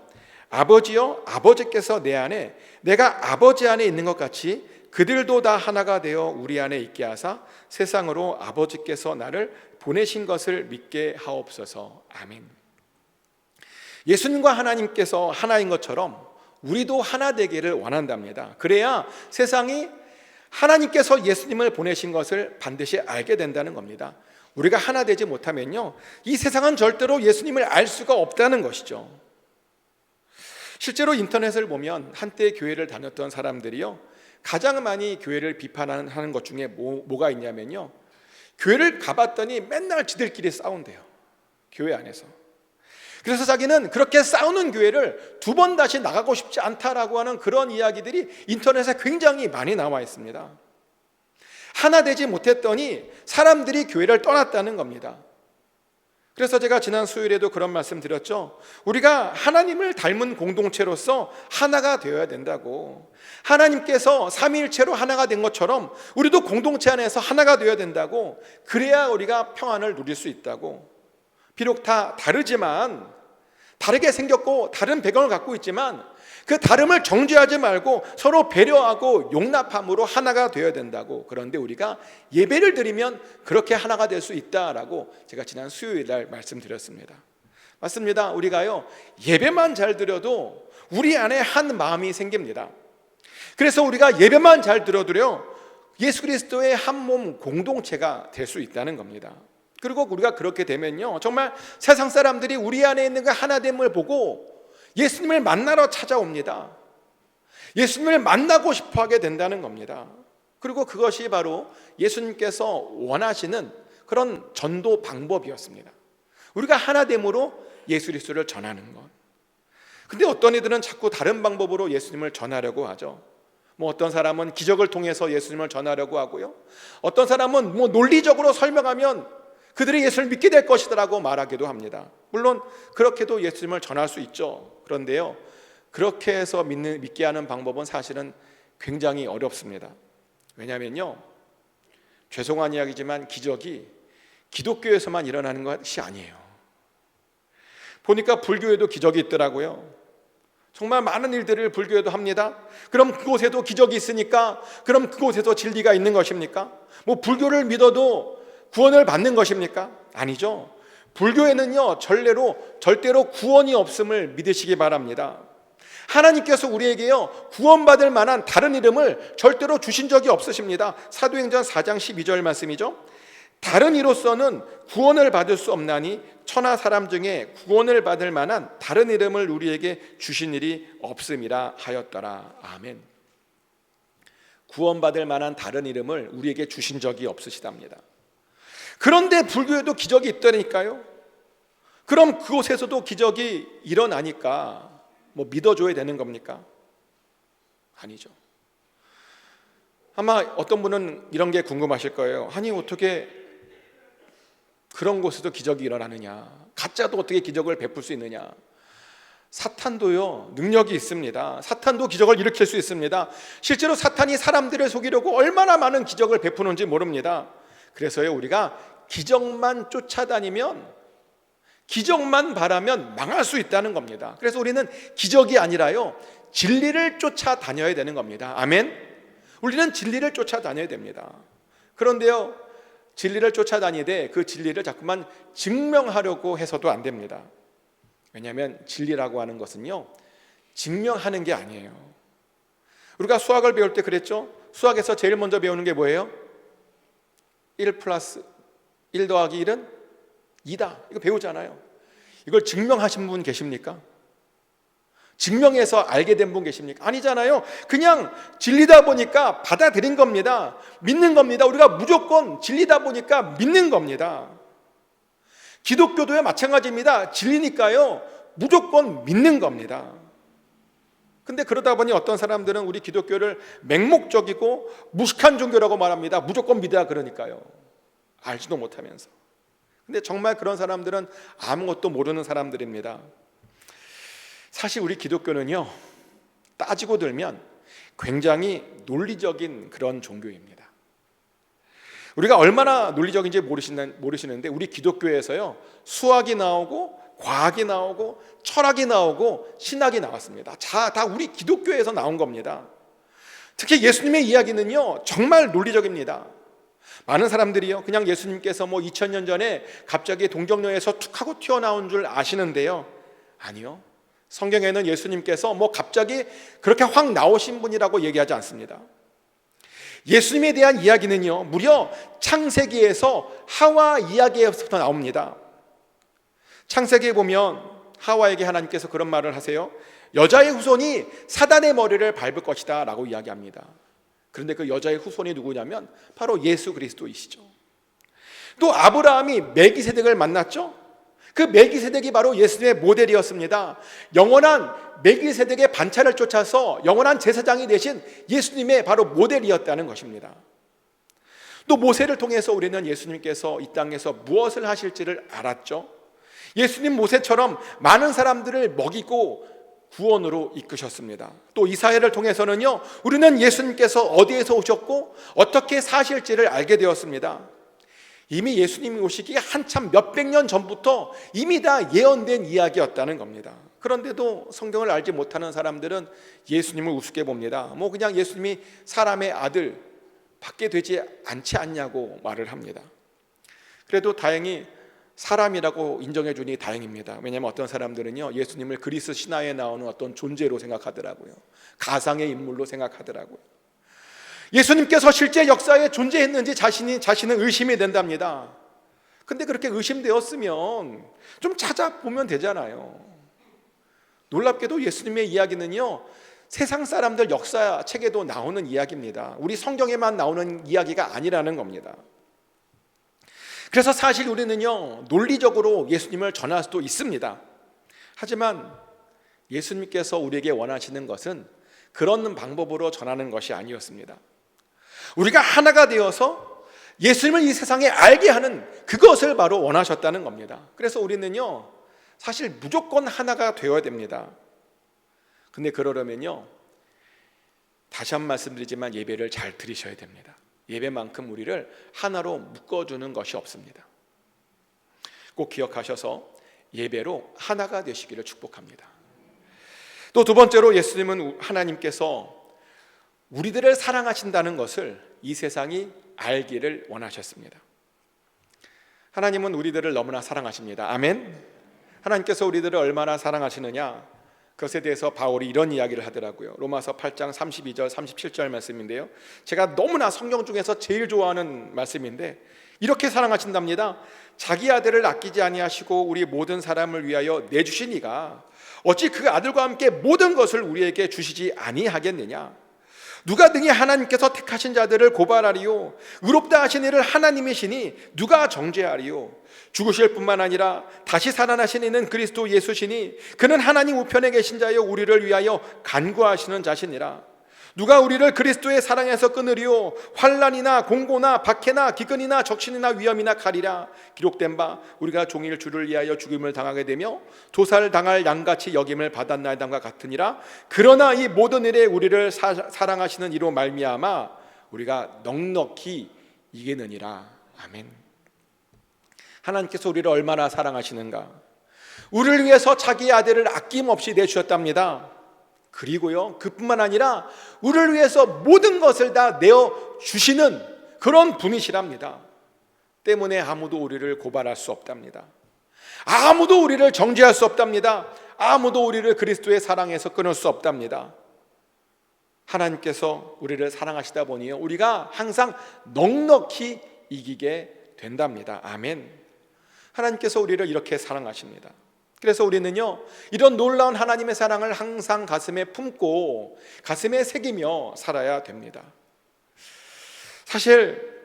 아버지여, 아버지께서 내 안에 내가 아버지 안에 있는 것 같이 그들도 다 하나가 되어 우리 안에 있게 하사 세상으로 아버지께서 나를 보내신 것을 믿게 하옵소서. 아멘. 예수님과 하나님께서 하나인 것처럼 우리도 하나 되기를 원한답니다. 그래야 세상이 하나님께서 예수님을 보내신 것을 반드시 알게 된다는 겁니다. 우리가 하나 되지 못하면요, 이 세상은 절대로 예수님을 알 수가 없다는 것이죠. 실제로 인터넷을 보면 한때 교회를 다녔던 사람들이요, 가장 많이 교회를 비판하는 것 중에 뭐가 있냐면요, 교회를 가봤더니 맨날 지들끼리 싸운대요, 교회 안에서. 그래서 자기는 그렇게 싸우는 교회를 두 번 다시 나가고 싶지 않다라고 하는 그런 이야기들이 인터넷에 굉장히 많이 나와 있습니다. 하나 되지 못했더니 사람들이 교회를 떠났다는 겁니다. 그래서 제가 지난 수요일에도 그런 말씀 드렸죠. 우리가 하나님을 닮은 공동체로서 하나가 되어야 된다고. 하나님께서 삼위일체로 하나가 된 것처럼 우리도 공동체 안에서 하나가 되어야 된다고. 그래야 우리가 평안을 누릴 수 있다고. 비록 다 다르지만, 다르게 생겼고 다른 배경을 갖고 있지만 그 다름을 정죄하지 말고 서로 배려하고 용납함으로 하나가 되어야 된다고. 그런데 우리가 예배를 드리면 그렇게 하나가 될 수 있다라고 제가 지난 수요일 날 말씀드렸습니다. 맞습니다. 우리가요, 예배만 잘 드려도 우리 안에 한 마음이 생깁니다. 그래서 우리가 예배만 잘 드려도요, 예수 그리스도의 한 몸 공동체가 될 수 있다는 겁니다. 그리고 우리가 그렇게 되면요, 정말 세상 사람들이 우리 안에 있는 그 하나됨을 보고 예수님을 만나러 찾아옵니다. 예수님을 만나고 싶어 하게 된다는 겁니다. 그리고 그것이 바로 예수님께서 원하시는 그런 전도 방법이었습니다. 우리가 하나됨으로 예수 그리스도를 전하는 것. 근데 어떤 이들은 자꾸 다른 방법으로 예수님을 전하려고 하죠. 어떤 사람은 기적을 통해서 예수님을 전하려고 하고요, 어떤 사람은 논리적으로 설명하면 그들이 예수를 믿게 될 것이라고 말하기도 합니다. 물론 그렇게도 예수님을 전할 수 있죠. 그런데요, 그렇게 해서 믿게 하는 방법은 사실은 굉장히 어렵습니다. 왜냐하면요, 죄송한 이야기지만 기적이 기독교에서만 일어나는 것이 아니에요. 보니까 불교에도 기적이 있더라고요. 정말 많은 일들을 불교에도 합니다. 그럼 그곳에도 기적이 있으니까 그럼 그곳에도 진리가 있는 것입니까? 불교를 믿어도 구원을 받는 것입니까? 아니죠. 불교에는요, 절대로 구원이 없음을 믿으시기 바랍니다. 하나님께서 우리에게요, 구원받을 만한 다른 이름을 절대로 주신 적이 없으십니다. 사도행전 4장 12절 말씀이죠. 다른 이로서는 구원을 받을 수 없나니 천하 사람 중에 구원을 받을 만한 다른 이름을 우리에게 주신 일이 없음이라 하였더라. 아멘. 구원받을 만한 다른 이름을 우리에게 주신 적이 없으시답니다. 그런데 불교에도 기적이 있다니까요. 그럼 그곳에서도 기적이 일어나니까 믿어줘야 되는 겁니까? 아니죠. 아마 어떤 분은 이런 게 궁금하실 거예요. 아니, 어떻게 그런 곳에도 기적이 일어나느냐, 가짜도 어떻게 기적을 베풀 수 있느냐. 사탄도요, 능력이 있습니다. 사탄도 기적을 일으킬 수 있습니다. 실제로 사탄이 사람들을 속이려고 얼마나 많은 기적을 베푸는지 모릅니다. 그래서요, 우리가 기적만 쫓아다니면, 기적만 바라면 망할 수 있다는 겁니다. 그래서 우리는 기적이 아니라요, 진리를 쫓아다녀야 되는 겁니다. 아멘. 우리는 진리를 쫓아다녀야 됩니다. 그런데요, 진리를 쫓아다니되 그 진리를 자꾸만 증명하려고 해서도 안 됩니다. 왜냐하면 진리라고 하는 것은요, 증명하는 게 아니에요. 우리가 수학을 배울 때 그랬죠. 수학에서 제일 먼저 배우는 게 뭐예요? 1 플러스 1 더하기 1은 2다. 이거 배우잖아요. 이걸 증명하신 분 계십니까? 증명해서 알게 된 분 계십니까? 아니잖아요. 그냥 진리다 보니까 받아들인 겁니다. 믿는 겁니다. 우리가 무조건 진리다 보니까 믿는 겁니다. 기독교도요, 마찬가지입니다. 진리니까요, 무조건 믿는 겁니다. 근데 그러다 보니 어떤 사람들은 우리 기독교를 맹목적이고 무식한 종교라고 말합니다. 무조건 믿어야 그러니까요. 알지도 못하면서. 근데 정말 그런 사람들은 아무것도 모르는 사람들입니다. 사실 우리 기독교는요, 따지고 들면 굉장히 논리적인 그런 종교입니다. 우리가 얼마나 논리적인지 모르시는데 우리 기독교에서요, 수학이 나오고 과학이 나오고 철학이 나오고 신학이 나왔습니다. 다 우리 기독교에서 나온 겁니다. 특히 예수님의 이야기는요, 정말 논리적입니다. 많은 사람들이요, 그냥 예수님께서 2000년 전에 갑자기 동정녀에서 툭 하고 튀어나온 줄 아시는데요, 아니요. 성경에는 예수님께서 갑자기 그렇게 확 나오신 분이라고 얘기하지 않습니다. 예수님에 대한 이야기는요, 무려 창세기에서 하와 이야기에서부터 나옵니다. 창세기에 보면 하와에게 하나님께서 그런 말을 하세요. 여자의 후손이 사단의 머리를 밟을 것이다 라고 이야기합니다. 그런데 그 여자의 후손이 누구냐면 바로 예수 그리스도이시죠. 또 아브라함이 멜기세덱을 만났죠. 그 멜기세덱이 바로 예수님의 모델이었습니다. 영원한 멜기세덱의 반차를 쫓아서 영원한 제사장이 되신 예수님의 바로 모델이었다는 것입니다. 또 모세를 통해서 우리는 예수님께서 이 땅에서 무엇을 하실지를 알았죠. 예수님 모세처럼 많은 사람들을 먹이고 구원으로 이끄셨습니다. 또 이사야를 통해서는요, 우리는 예수님께서 어디에서 오셨고 어떻게 사실지를 알게 되었습니다. 이미 예수님이 오시기 한참 몇백 년 전부터 이미 다 예언된 이야기였다는 겁니다. 그런데도 성경을 알지 못하는 사람들은 예수님을 우습게 봅니다. 그냥 예수님이 사람의 아들 받게 되지 않지 않냐고 말을 합니다. 그래도 다행히 사람이라고 인정해 주니 다행입니다. 왜냐하면 어떤 사람들은요, 예수님을 그리스 신화에 나오는 어떤 존재로 생각하더라고요. 가상의 인물로 생각하더라고요. 예수님께서 실제 역사에 존재했는지 자신은 의심이 된답니다. 근데 그렇게 의심되었으면 좀 찾아보면 되잖아요. 놀랍게도 예수님의 이야기는요, 세상 사람들 역사책에도 나오는 이야기입니다. 우리 성경에만 나오는 이야기가 아니라는 겁니다. 그래서 사실 우리는요, 논리적으로 예수님을 전할 수도 있습니다. 하지만 예수님께서 우리에게 원하시는 것은 그런 방법으로 전하는 것이 아니었습니다. 우리가 하나가 되어서 예수님을 이 세상에 알게 하는 그것을 바로 원하셨다는 겁니다. 그래서 우리는요, 사실 무조건 하나가 되어야 됩니다. 근데 그러려면요, 다시 한 번 말씀드리지만 예배를 잘 드리셔야 됩니다. 예배만큼 우리를 하나로 묶어주는 것이 없습니다. 꼭 기억하셔서 예배로 하나가 되시기를 축복합니다. 또 두 번째로, 예수님은 하나님께서 우리들을 사랑하신다는 것을 이 세상이 알기를 원하셨습니다. 하나님은 우리들을 너무나 사랑하십니다. 아멘. 하나님께서 우리들을 얼마나 사랑하시느냐, 그것에 대해서 바울이 이런 이야기를 하더라고요. 로마서 8장 32절 37절 말씀인데요, 제가 너무나 성경 중에서 제일 좋아하는 말씀인데 이렇게 사랑하신답니다. 자기 아들을 아끼지 아니하시고 우리 모든 사람을 위하여 내주신 이가 어찌 그 아들과 함께 모든 것을 우리에게 주시지 아니하겠느냐. 누가 능히 하나님께서 택하신 자들을 고발하리요. 의롭다 하신 이를 하나님이시니 누가 정죄하리요. 죽으실 뿐만 아니라 다시 살아나신 이는 그리스도 예수시니 그는 하나님 우편에 계신 자여 우리를 위하여 간구하시는 자시니라. 누가 우리를 그리스도의 사랑에서 끊으리요. 환난이나 공고나 박해나 기근이나 적신이나 위험이나 칼이라. 기록된 바 우리가 종일 주를 위하여 죽임을 당하게 되며 도살당할 양같이 여김을 받았나이다과 같으니라. 그러나 이 모든 일에 우리를 사랑하시는 이로 말미암아 우리가 넉넉히 이기느니라. 아멘. 하나님께서 우리를 얼마나 사랑하시는가. 우리를 위해서 자기 아들을 아낌없이 내주셨답니다. 그리고요, 그뿐만 아니라 우리를 위해서 모든 것을 다 내어주시는 그런 분이시랍니다. 때문에 아무도 우리를 고발할 수 없답니다. 아무도 우리를 정죄할 수 없답니다. 아무도 우리를 그리스도의 사랑에서 끊을 수 없답니다. 하나님께서 우리를 사랑하시다 보니요, 우리가 항상 넉넉히 이기게 된답니다. 아멘. 하나님께서 우리를 이렇게 사랑하십니다. 그래서 우리는요, 이런 놀라운 하나님의 사랑을 항상 가슴에 품고 가슴에 새기며 살아야 됩니다. 사실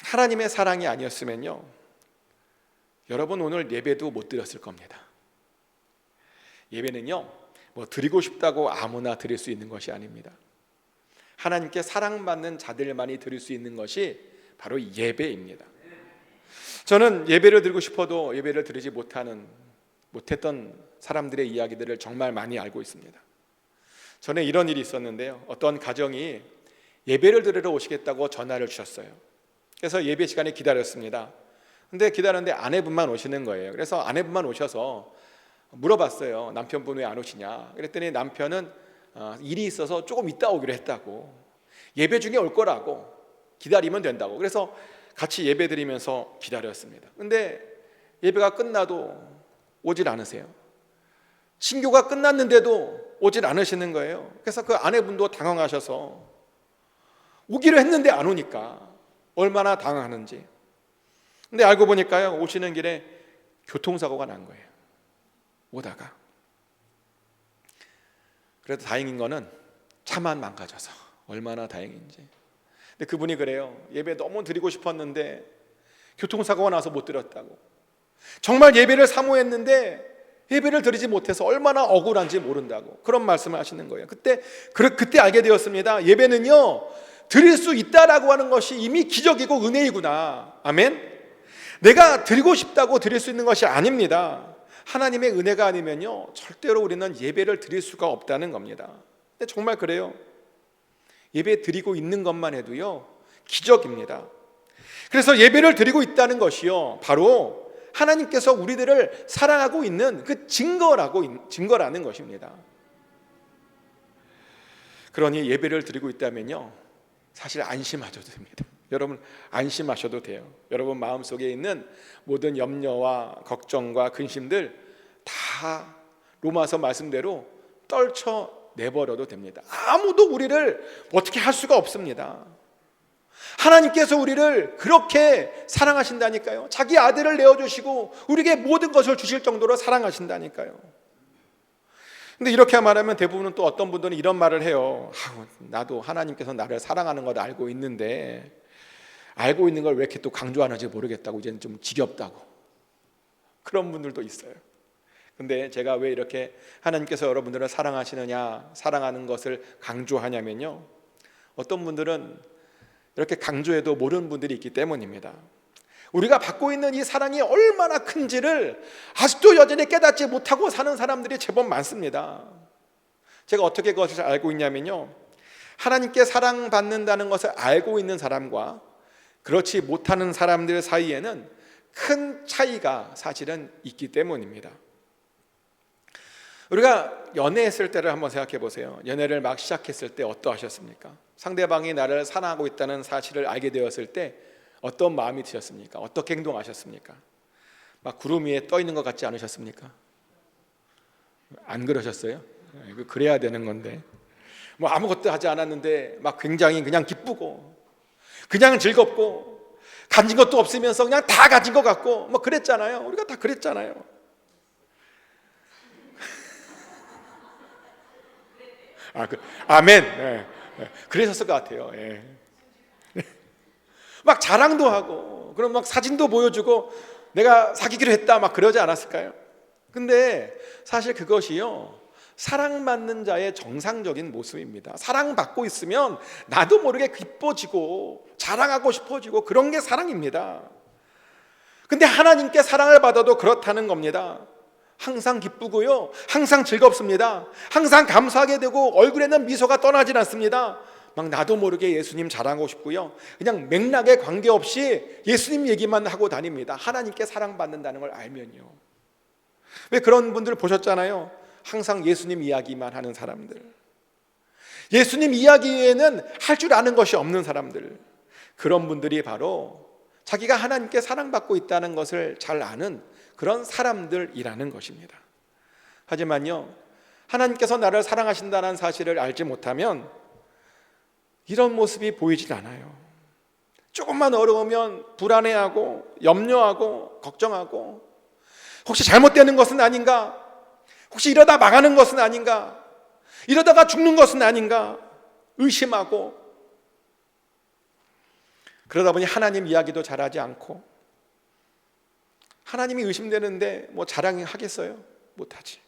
하나님의 사랑이 아니었으면요, 여러분 오늘 예배도 못 드렸을 겁니다. 예배는요, 뭐 드리고 싶다고 아무나 드릴 수 있는 것이 아닙니다. 하나님께 사랑받는 자들만이 드릴 수 있는 것이 바로 예배입니다. 저는 예배를 드리고 싶어도 예배를 드리지 못했던 사람들의 이야기들을 정말 많이 알고 있습니다. 전에 이런 일이 있었는데요, 어떤 가정이 예배를 드리러 오시겠다고 전화를 주셨어요. 그래서 예배 시간에 기다렸습니다. 근데 기다렸는데 아내분만 오시는 거예요. 그래서 아내분만 오셔서 물어봤어요. 남편분 왜 안 오시냐. 그랬더니 남편은 일이 있어서 조금 이따 오기로 했다고, 예배 중에 올 거라고, 기다리면 된다고. 그래서 같이 예배 드리면서 기다렸습니다. 근데 예배가 끝나도 오질 않으세요. 신교가 끝났는데도 오질 않으시는 거예요. 그래서 그 아내분도 당황하셔서 오기로 했는데 안 오니까 얼마나 당황하는지. 근데 알고 보니까요, 오시는 길에 교통사고가 난 거예요. 오다가. 그래도 다행인 거는 차만 망가져서 얼마나 다행인지. 근데 그분이 그래요. 예배 너무 드리고 싶었는데 교통사고가 나서 못 드렸다고. 정말 예배를 사모했는데 예배를 드리지 못해서 얼마나 억울한지 모른다고 그런 말씀을 하시는 거예요. 그때 알게 되었습니다. 예배는요, 드릴 수 있다라고 하는 것이 이미 기적이고 은혜이구나. 아멘. 내가 드리고 싶다고 드릴 수 있는 것이 아닙니다. 하나님의 은혜가 아니면요, 절대로 우리는 예배를 드릴 수가 없다는 겁니다. 근데 정말 그래요. 예배 드리고 있는 것만 해도요, 기적입니다. 그래서 예배를 드리고 있다는 것이요, 바로 하나님께서 우리들을 사랑하고 있는 그 증거라는 것입니다. 그러니 예배를 드리고 있다면요, 사실 안심하셔도 됩니다. 여러분 안심하셔도 돼요. 여러분 마음속에 있는 모든 염려와 걱정과 근심들 다 로마서 말씀대로 떨쳐 내버려도 됩니다. 아무도 우리를 어떻게 할 수가 없습니다. 하나님께서 우리를 그렇게 사랑하신다니까요. 자기 아들을 내어주시고 우리에게 모든 것을 주실 정도로 사랑하신다니까요. 근데 이렇게 말하면 대부분은 또 어떤 분들은 이런 말을 해요. 나도 하나님께서 나를 사랑하는 걸 알고 있는데 알고 있는 걸 왜 이렇게 또 강조하는지 모르겠다고, 이제는 좀 지겹다고. 그런 분들도 있어요. 근데 제가 왜 이렇게 하나님께서 여러분들을 사랑하시느냐, 사랑하는 것을 강조하냐면요, 어떤 분들은 이렇게 강조해도 모르는 분들이 있기 때문입니다. 우리가 받고 있는 이 사랑이 얼마나 큰지를 아직도 여전히 깨닫지 못하고 사는 사람들이 제법 많습니다. 제가 어떻게 그것을 알고 있냐면요, 하나님께 사랑받는다는 것을 알고 있는 사람과 그렇지 못하는 사람들 사이에는 큰 차이가 사실은 있기 때문입니다. 우리가 연애했을 때를 한번 생각해 보세요. 연애를 막 시작했을 때 어떠하셨습니까? 상대방이 나를 사랑하고 있다는 사실을 알게 되었을 때 어떤 마음이 드셨습니까? 어떻게 행동하셨습니까? 막 구름 위에 떠 있는 것 같지 않으셨습니까? 안 그러셨어요? 그래야 되는 건데, 뭐 아무것도 하지 않았는데 막 굉장히 그냥 기쁘고 그냥 즐겁고 가진 것도 없으면서 그냥 다 가진 것 같고 뭐 그랬잖아요. 우리가 다 그랬잖아요. 아멘. 그러셨을 것 같아요. 막 자랑도 하고, 그럼 막 사진도 보여주고 내가 사귀기로 했다 막 그러지 않았을까요? 근데 사실 그것이요, 사랑받는 자의 정상적인 모습입니다. 사랑받고 있으면 나도 모르게 기뻐지고 자랑하고 싶어지고 그런 게 사랑입니다. 근데 하나님께 사랑을 받아도 그렇다는 겁니다. 항상 기쁘고요, 항상 즐겁습니다. 항상 감사하게 되고 얼굴에는 미소가 떠나질 않습니다. 막 나도 모르게 예수님 자랑하고 싶고요, 그냥 맥락에 관계없이 예수님 얘기만 하고 다닙니다. 하나님께 사랑받는다는 걸 알면요. 왜 그런 분들 보셨잖아요. 항상 예수님 이야기만 하는 사람들, 예수님 이야기 외에는 할 줄 아는 것이 없는 사람들, 그런 분들이 바로 자기가 하나님께 사랑받고 있다는 것을 잘 아는 그런 사람들이라는 것입니다. 하지만요, 하나님께서 나를 사랑하신다는 사실을 알지 못하면 이런 모습이 보이질 않아요. 조금만 어려우면 불안해하고 염려하고 걱정하고, 혹시 잘못되는 것은 아닌가? 혹시 이러다 망하는 것은 아닌가? 이러다가 죽는 것은 아닌가? 의심하고, 그러다 보니 하나님 이야기도 잘하지 않고, 하나님이 의심되는데 뭐 자랑하겠어요? 못하지.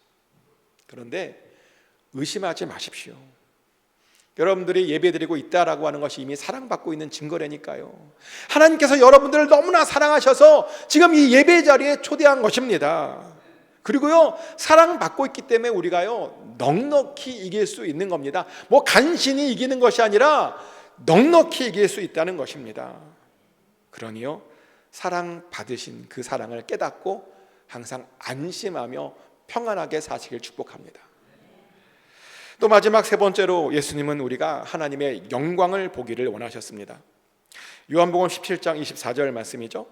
그런데 의심하지 마십시오. 여러분들이 예배드리고 있다라고 하는 것이 이미 사랑받고 있는 증거라니까요. 하나님께서 여러분들을 너무나 사랑하셔서 지금 이 예배 자리에 초대한 것입니다. 그리고요, 사랑받고 있기 때문에 우리가요 넉넉히 이길 수 있는 겁니다. 뭐 간신히 이기는 것이 아니라 넉넉히 이길 수 있다는 것입니다. 그러니요, 사랑받으신 그 사랑을 깨닫고 항상 안심하며 평안하게 사시길 축복합니다. 또 마지막 세 번째로, 예수님은 우리가 하나님의 영광을 보기를 원하셨습니다. 요한복음 17장 24절 말씀이죠.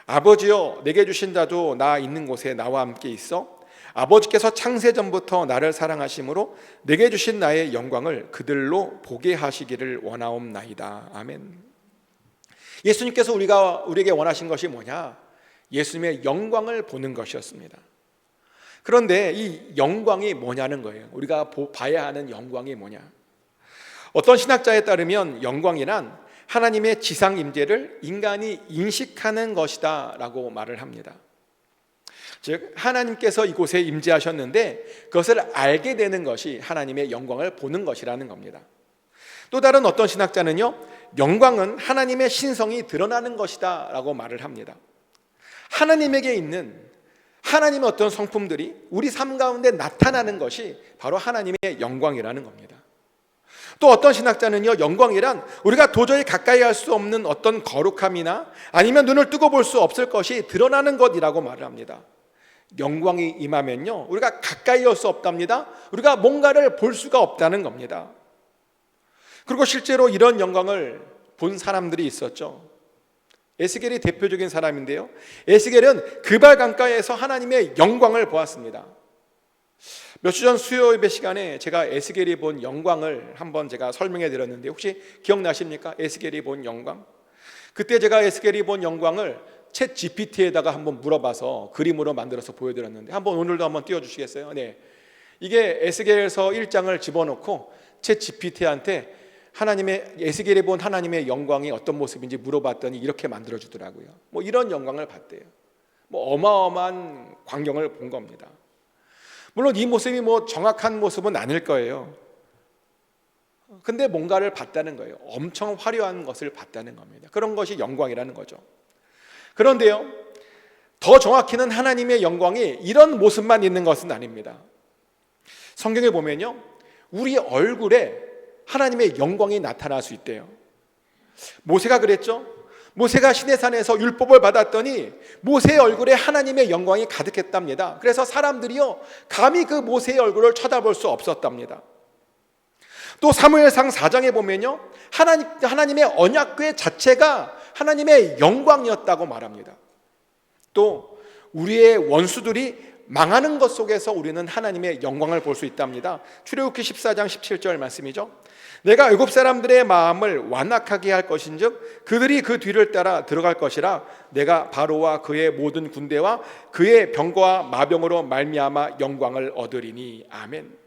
아버지여, 내게 주신 자도 나 있는 곳에 나와 함께 있어 아버지께서 창세전부터 나를 사랑하심으로 내게 주신 나의 영광을 그들로 보게 하시기를 원하옵나이다. 아멘. 예수님께서 우리에게 원하신 것이 뭐냐? 예수님의 영광을 보는 것이었습니다. 그런데 이 영광이 뭐냐는 거예요. 우리가 봐야 하는 영광이 뭐냐? 어떤 신학자에 따르면 영광이란 하나님의 지상 임재를 인간이 인식하는 것이다 라고 말을 합니다. 즉, 하나님께서 이곳에 임재하셨는데 그것을 알게 되는 것이 하나님의 영광을 보는 것이라는 겁니다. 또 다른 어떤 신학자는요, 영광은 하나님의 신성이 드러나는 것이다 라고 말을 합니다. 하나님에게 있는 하나님의 어떤 성품들이 우리 삶 가운데 나타나는 것이 바로 하나님의 영광이라는 겁니다. 또 어떤 신학자는요, 영광이란 우리가 도저히 가까이 할 수 없는 어떤 거룩함이나 아니면 눈을 뜨고 볼 수 없을 것이 드러나는 것이라고 말을 합니다. 영광이 임하면요, 우리가 가까이 할 수 없답니다. 우리가 뭔가를 볼 수가 없다는 겁니다. 그리고 실제로 이런 영광을 본 사람들이 있었죠. 에스겔이 대표적인 사람인데요, 에스겔은 그발 강가에서 하나님의 영광을 보았습니다. 몇 주 전 수요 예배 시간에 제가 에스겔이 본 영광을 한번 제가 설명해 드렸는데 혹시 기억나십니까? 에스겔이 본 영광. 그때 제가 에스겔이 본 영광을 챗 GPT에다가 한번 물어봐서 그림으로 만들어서 보여드렸는데 한번 오늘도 한번 띄워주시겠어요? 네, 이게 에스겔서 1장을 집어넣고 챗 GPT한테 에스겔이 본 하나님의 영광이 어떤 모습인지 물어봤더니 이렇게 만들어주더라고요. 뭐 이런 영광을 봤대요. 뭐 어마어마한 광경을 본 겁니다. 물론 이 모습이 뭐 정확한 모습은 아닐 거예요. 근데 뭔가를 봤다는 거예요. 엄청 화려한 것을 봤다는 겁니다. 그런 것이 영광이라는 거죠. 그런데요, 더 정확히는 하나님의 영광이 이런 모습만 있는 것은 아닙니다. 성경에 보면요, 우리 얼굴에 하나님의 영광이 나타날 수 있대요. 모세가 그랬죠. 모세가 시내산에서 율법을 받았더니 모세의 얼굴에 하나님의 영광이 가득했답니다. 그래서 사람들이요, 감히 그 모세의 얼굴을 쳐다볼 수 없었답니다. 또 사무엘상 4장에 보면요, 하나님의 언약궤 자체가 하나님의 영광이었다고 말합니다. 또 우리의 원수들이 망하는 것 속에서 우리는 하나님의 영광을 볼 수 있답니다. 출애굽기 14장 17절 말씀이죠. 내가 애굽 사람들의 마음을 완악하게 할 것인즉 그들이 그 뒤를 따라 들어갈 것이라. 내가 바로와 그의 모든 군대와 그의 병거와 마병으로 말미암아 영광을 얻으리니. 아멘.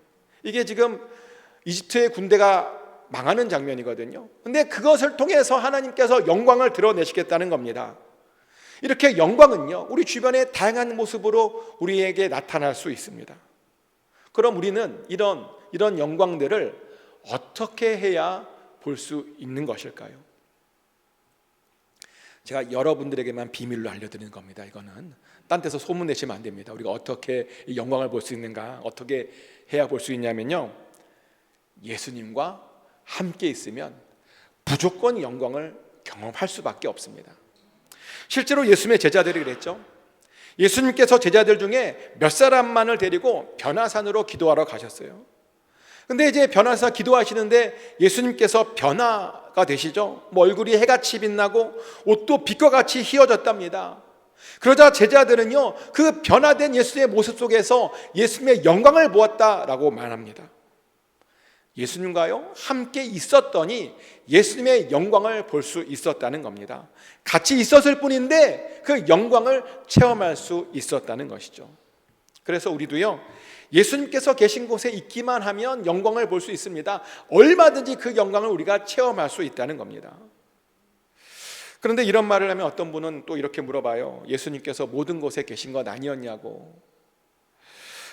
이게 지금 이집트의 군대가 망하는 장면이거든요. 근데 그것을 통해서 하나님께서 영광을 드러내시겠다는 겁니다. 이렇게 영광은요, 우리 주변의 다양한 모습으로 우리에게 나타날 수 있습니다. 그럼 우리는 이런 영광들을 어떻게 해야 볼 수 있는 것일까요? 제가 여러분들에게만 비밀로 알려드리는 겁니다. 이거는 딴 데서 소문내시면 안 됩니다. 우리가 어떻게 이 영광을 볼 수 있는가, 어떻게 해야 볼 수 있냐면요, 예수님과 함께 있으면 무조건 영광을 경험할 수밖에 없습니다. 실제로 예수님의 제자들이 그랬죠. 예수님께서 제자들 중에 몇 사람만을 데리고 변화산으로 기도하러 가셨어요. 근데 이제 변화산 기도하시는데 예수님께서 변화가 되시죠. 뭐 얼굴이 해같이 빛나고 옷도 빛과 같이 휘어졌답니다. 그러자 제자들은요, 그 변화된 예수의 모습 속에서 예수님의 영광을 보았다라고 말합니다. 예수님과요 함께 있었더니 예수님의 영광을 볼 수 있었다는 겁니다. 같이 있었을 뿐인데 그 영광을 체험할 수 있었다는 것이죠. 그래서 우리도요, 예수님께서 계신 곳에 있기만 하면 영광을 볼 수 있습니다. 얼마든지 그 영광을 우리가 체험할 수 있다는 겁니다. 그런데 이런 말을 하면 어떤 분은 또 이렇게 물어봐요. 예수님께서 모든 곳에 계신 것 아니었냐고.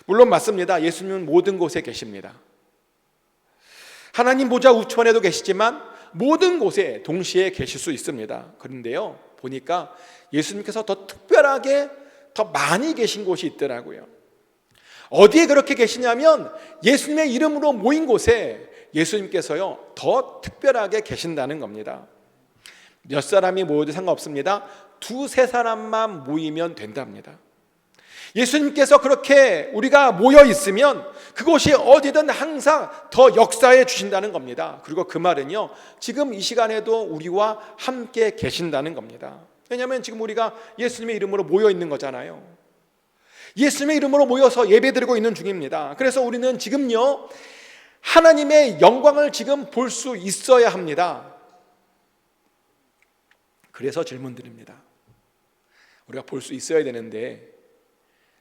물론 맞습니다. 예수님은 모든 곳에 계십니다. 하나님 보좌 우편에도 계시지만 모든 곳에 동시에 계실 수 있습니다. 그런데요, 보니까 예수님께서 더 특별하게 더 많이 계신 곳이 있더라고요. 어디에 그렇게 계시냐면 예수님의 이름으로 모인 곳에 예수님께서요 더 특별하게 계신다는 겁니다. 몇 사람이 모여도 상관없습니다. 2-3 사람만 모이면 된답니다. 예수님께서 그렇게 우리가 모여 있으면 그곳이 어디든 항상 더 역사해 주신다는 겁니다. 그리고 그 말은요, 지금 이 시간에도 우리와 함께 계신다는 겁니다. 왜냐하면 지금 우리가 예수님의 이름으로 모여 있는 거잖아요. 예수님의 이름으로 모여서 예배드리고 있는 중입니다. 그래서 우리는 지금요, 하나님의 영광을 지금 볼 수 있어야 합니다. 그래서 질문 드립니다. 우리가 볼 수 있어야 되는데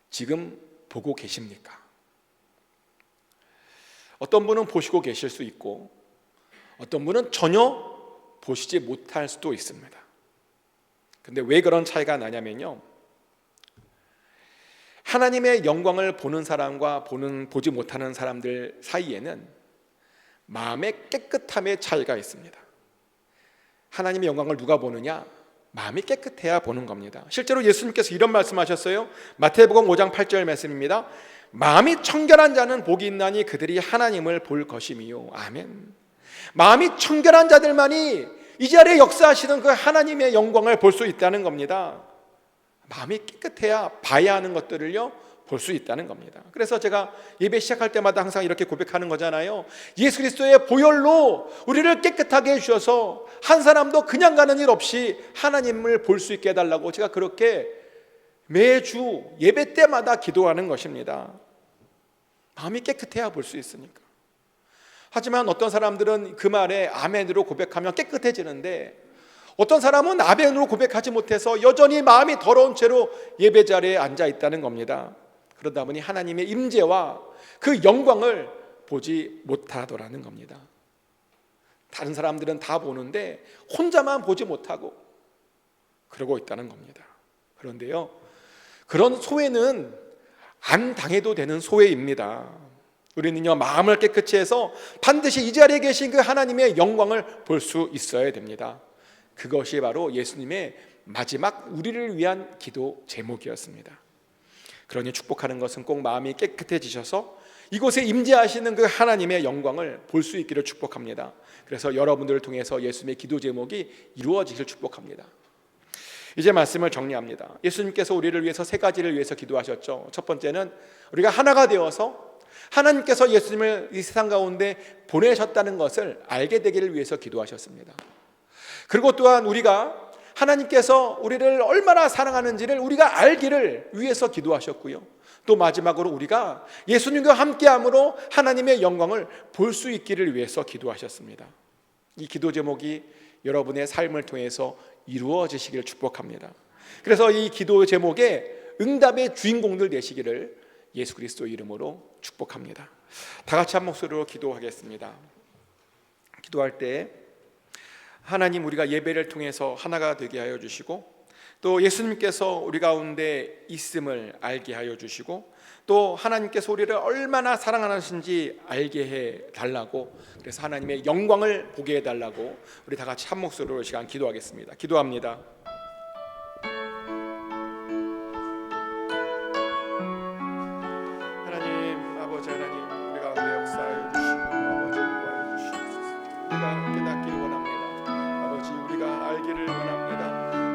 지금 보고 계십니까? 어떤 분은 보시고 계실 수 있고 어떤 분은 전혀 보시지 못할 수도 있습니다. 근데 왜 그런 차이가 나냐면요, 하나님의 영광을 보는 사람과 보지 못하는 사람들 사이에는 마음의 깨끗함의 차이가 있습니다. 하나님의 영광을 누가 보느냐? 마음이 깨끗해야 보는 겁니다. 실제로 예수님께서 이런 말씀하셨어요. 마태복음 5장 8절 말씀입니다. 마음이 청결한 자는 복이 있나니 그들이 하나님을 볼 것임이요. 아멘. 마음이 청결한 자들만이 이 자리에 역사하시는 그 하나님의 영광을 볼 수 있다는 겁니다. 마음이 깨끗해야 봐야 하는 것들을요 볼 수 있다는 겁니다. 그래서 제가 예배 시작할 때마다 항상 이렇게 고백하는 거잖아요. 예수 그리스도의 보혈로 우리를 깨끗하게 해주셔서 한 사람도 그냥 가는 일 없이 하나님을 볼 수 있게 해달라고 제가 그렇게 매주 예배 때마다 기도하는 것입니다. 마음이 깨끗해야 볼 수 있으니까. 하지만 어떤 사람들은 그 말에 아멘으로 고백하면 깨끗해지는데, 어떤 사람은 아멘으로 고백하지 못해서 여전히 마음이 더러운 채로 예배 자리에 앉아 있다는 겁니다. 그러다 보니 하나님의 임재와 그 영광을 보지 못하더라는 겁니다. 다른 사람들은 다 보는데 혼자만 보지 못하고 그러고 있다는 겁니다. 그런데요, 그런 소외는 안 당해도 되는 소외입니다. 우리는요, 마음을 깨끗이 해서 반드시 이 자리에 계신 그 하나님의 영광을 볼 수 있어야 됩니다. 그것이 바로 예수님의 마지막 우리를 위한 기도 제목이었습니다. 그러니 축복하는 것은 꼭 마음이 깨끗해지셔서 이곳에 임재하시는 그 하나님의 영광을 볼 수 있기를 축복합니다. 그래서 여러분들을 통해서 예수님의 기도 제목이 이루어지길 축복합니다. 이제 말씀을 정리합니다. 예수님께서 우리를 위해서 세 가지를 위해서 기도하셨죠. 첫 번째는 우리가 하나가 되어서 하나님께서 예수님을 이 세상 가운데 보내셨다는 것을 알게 되기를 위해서 기도하셨습니다. 그리고 또한 우리가 하나님께서 우리를 얼마나 사랑하는지를 우리가 알기를 위해서 기도하셨고요. 또 마지막으로 우리가 예수님과 함께함으로 하나님의 영광을 볼 수 있기를 위해서 기도하셨습니다. 이 기도 제목이 여러분의 삶을 통해서 이루어지시기를 축복합니다. 그래서 이 기도 제목에 응답의 주인공들 되시기를 예수 그리스도 이름으로 축복합니다. 다 같이 한 목소리로 기도하겠습니다. 기도할 때 하나님, 우리가 예배를 통해서 하나가 되게 하여 주시고, 또 예수님께서 우리 가운데 있음을 알게 하여 주시고, 또 하나님께서 우리를 얼마나 사랑하시는지 알게 해 달라고, 그래서 하나님의 영광을 보게 해 달라고 우리 다 같이 한 목소리로 시간 기도하겠습니다. 기도합니다. 하나님, 아버지 하나님, 우리 가운데 역사하여 주시고 아버지 인도하여 주시옵소서. 우리가 깨닫기를 원합니다. 아버지, 우리가 알기를 원합니다.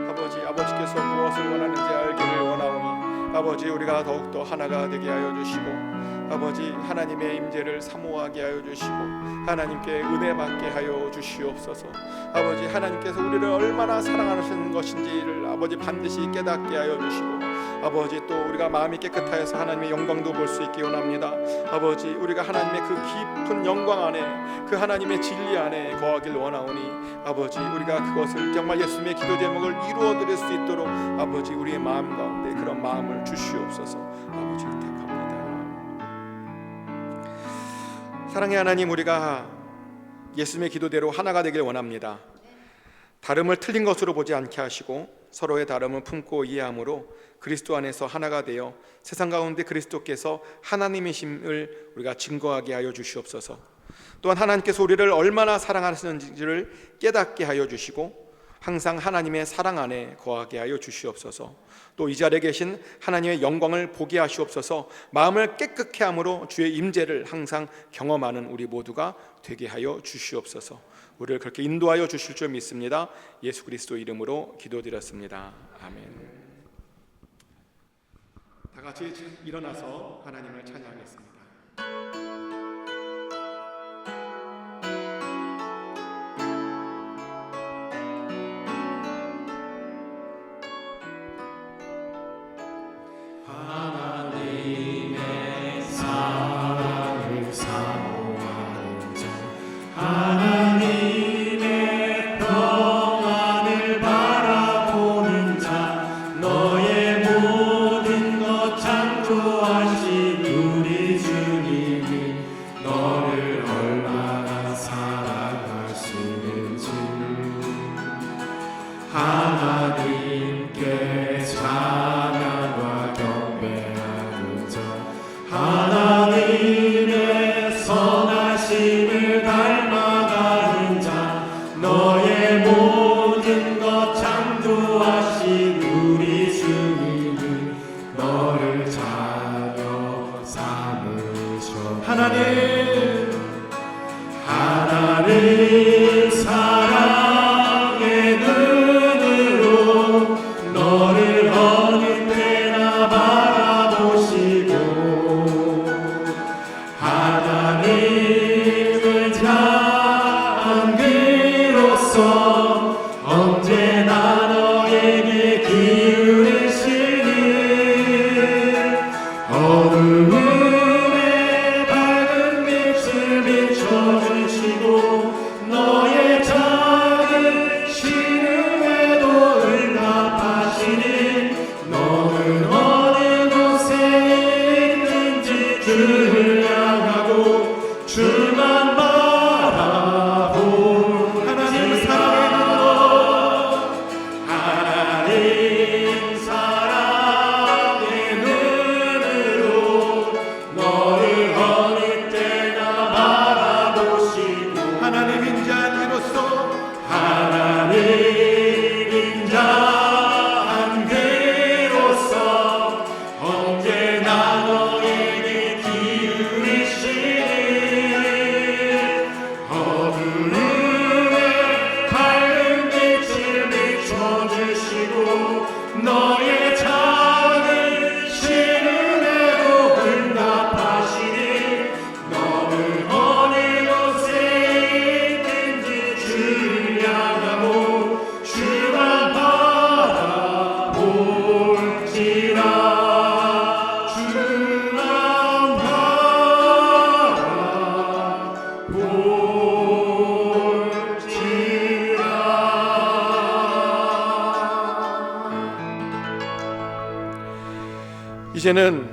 아버지, 아버지께서 무엇을 원하는지 알기를 원하오니 아버지, 우리가 더욱더 하나가 되게 하여 주시고, 아버지 하나님의 임재를 사모하게 하여 주시고 하나님께 은혜 받게 하여 주시옵소서. 아버지, 하나님께서 우리를 얼마나 사랑하시는 것인지를 아버지 반드시 깨닫게 하여 주시고, 아버지 또 우리가 마음이 깨끗하여서 하나님의 영광도 볼 수 있게 원합니다. 아버지, 우리가 하나님의 그 깊은 영광 안에, 그 하나님의 진리 안에 거하길 원하오니 아버지, 우리가 그것을 정말 예수님의 기도 제목을 이루어 드릴 수 있도록 아버지 우리의 마음 가운데 그런 마음을 주시옵소서. 아버지 부탁합니다. 사랑의 하나님, 우리가 예수님의 기도대로 하나가 되길 원합니다. 다름을 틀린 것으로 보지 않게 하시고 서로의 다름을 품고 이해함으로 그리스도 안에서 하나가 되어 세상 가운데 그리스도께서 하나님이심을 우리가 증거하게 하여 주시옵소서. 또한 하나님께서 우리를 얼마나 사랑하시는지를 깨닫게 하여 주시고 항상 하나님의 사랑 안에 거하게 하여 주시옵소서. 또 이 자리에 계신 하나님의 영광을 보게 하시옵소서. 마음을 깨끗게 함으로 주의 임재를 항상 경험하는 우리 모두가 되게 하여 주시옵소서. 우리를 그렇게 인도하여 주실 줄 믿습니다. 예수 그리스도 이름으로 기도드렸습니다. 아멘. 다 같이 일어나서 하나님을 찬양하겠습니다. 하나님의 사랑을 사모하는 자, 하나님의 평안을 바라보는 자, 너의 모든 것 창조하신 우리 주님이 너를 얼마나 사랑하시는지 하나님께 찬양과 경배하는 자, 하나님의 선하심을 닮아가는 자, 너의 모든 것 창조하신 우리 주님이 너를 자녀 삼으셔. 하나님 사랑의 눈으로 너를 어느 때나 바라보시고 이제는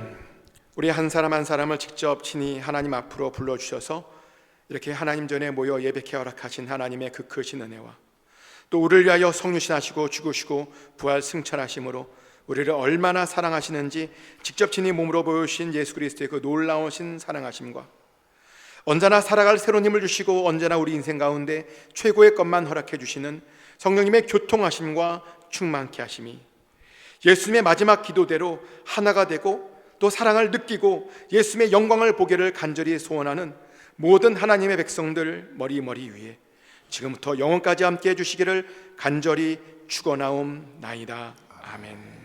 우리 한 사람 한 사람을 직접 친히 하나님 앞으로 불러주셔서 이렇게 하나님 전에 모여 예배케 허락하신 하나님의 그 크신 은혜와 또 우리를 위하여 성육신하시고 죽으시고 부활 승천하심으로 우리를 얼마나 사랑하시는지 직접 친히 몸으로 보여주신 예수 그리스도의 그 놀라우신 사랑하심과 언제나 살아갈 새로운 힘을 주시고 언제나 우리 인생 가운데 최고의 것만 허락해 주시는 성령님의 교통하심과 충만케 하심이 예수님의 마지막 기도대로 하나가 되고 또 사랑을 느끼고 예수님의 영광을 보기를 간절히 소원하는 모든 하나님의 백성들 머리 위에 지금부터 영원까지 함께 해주시기를 간절히 축원하옵나이다. 아멘.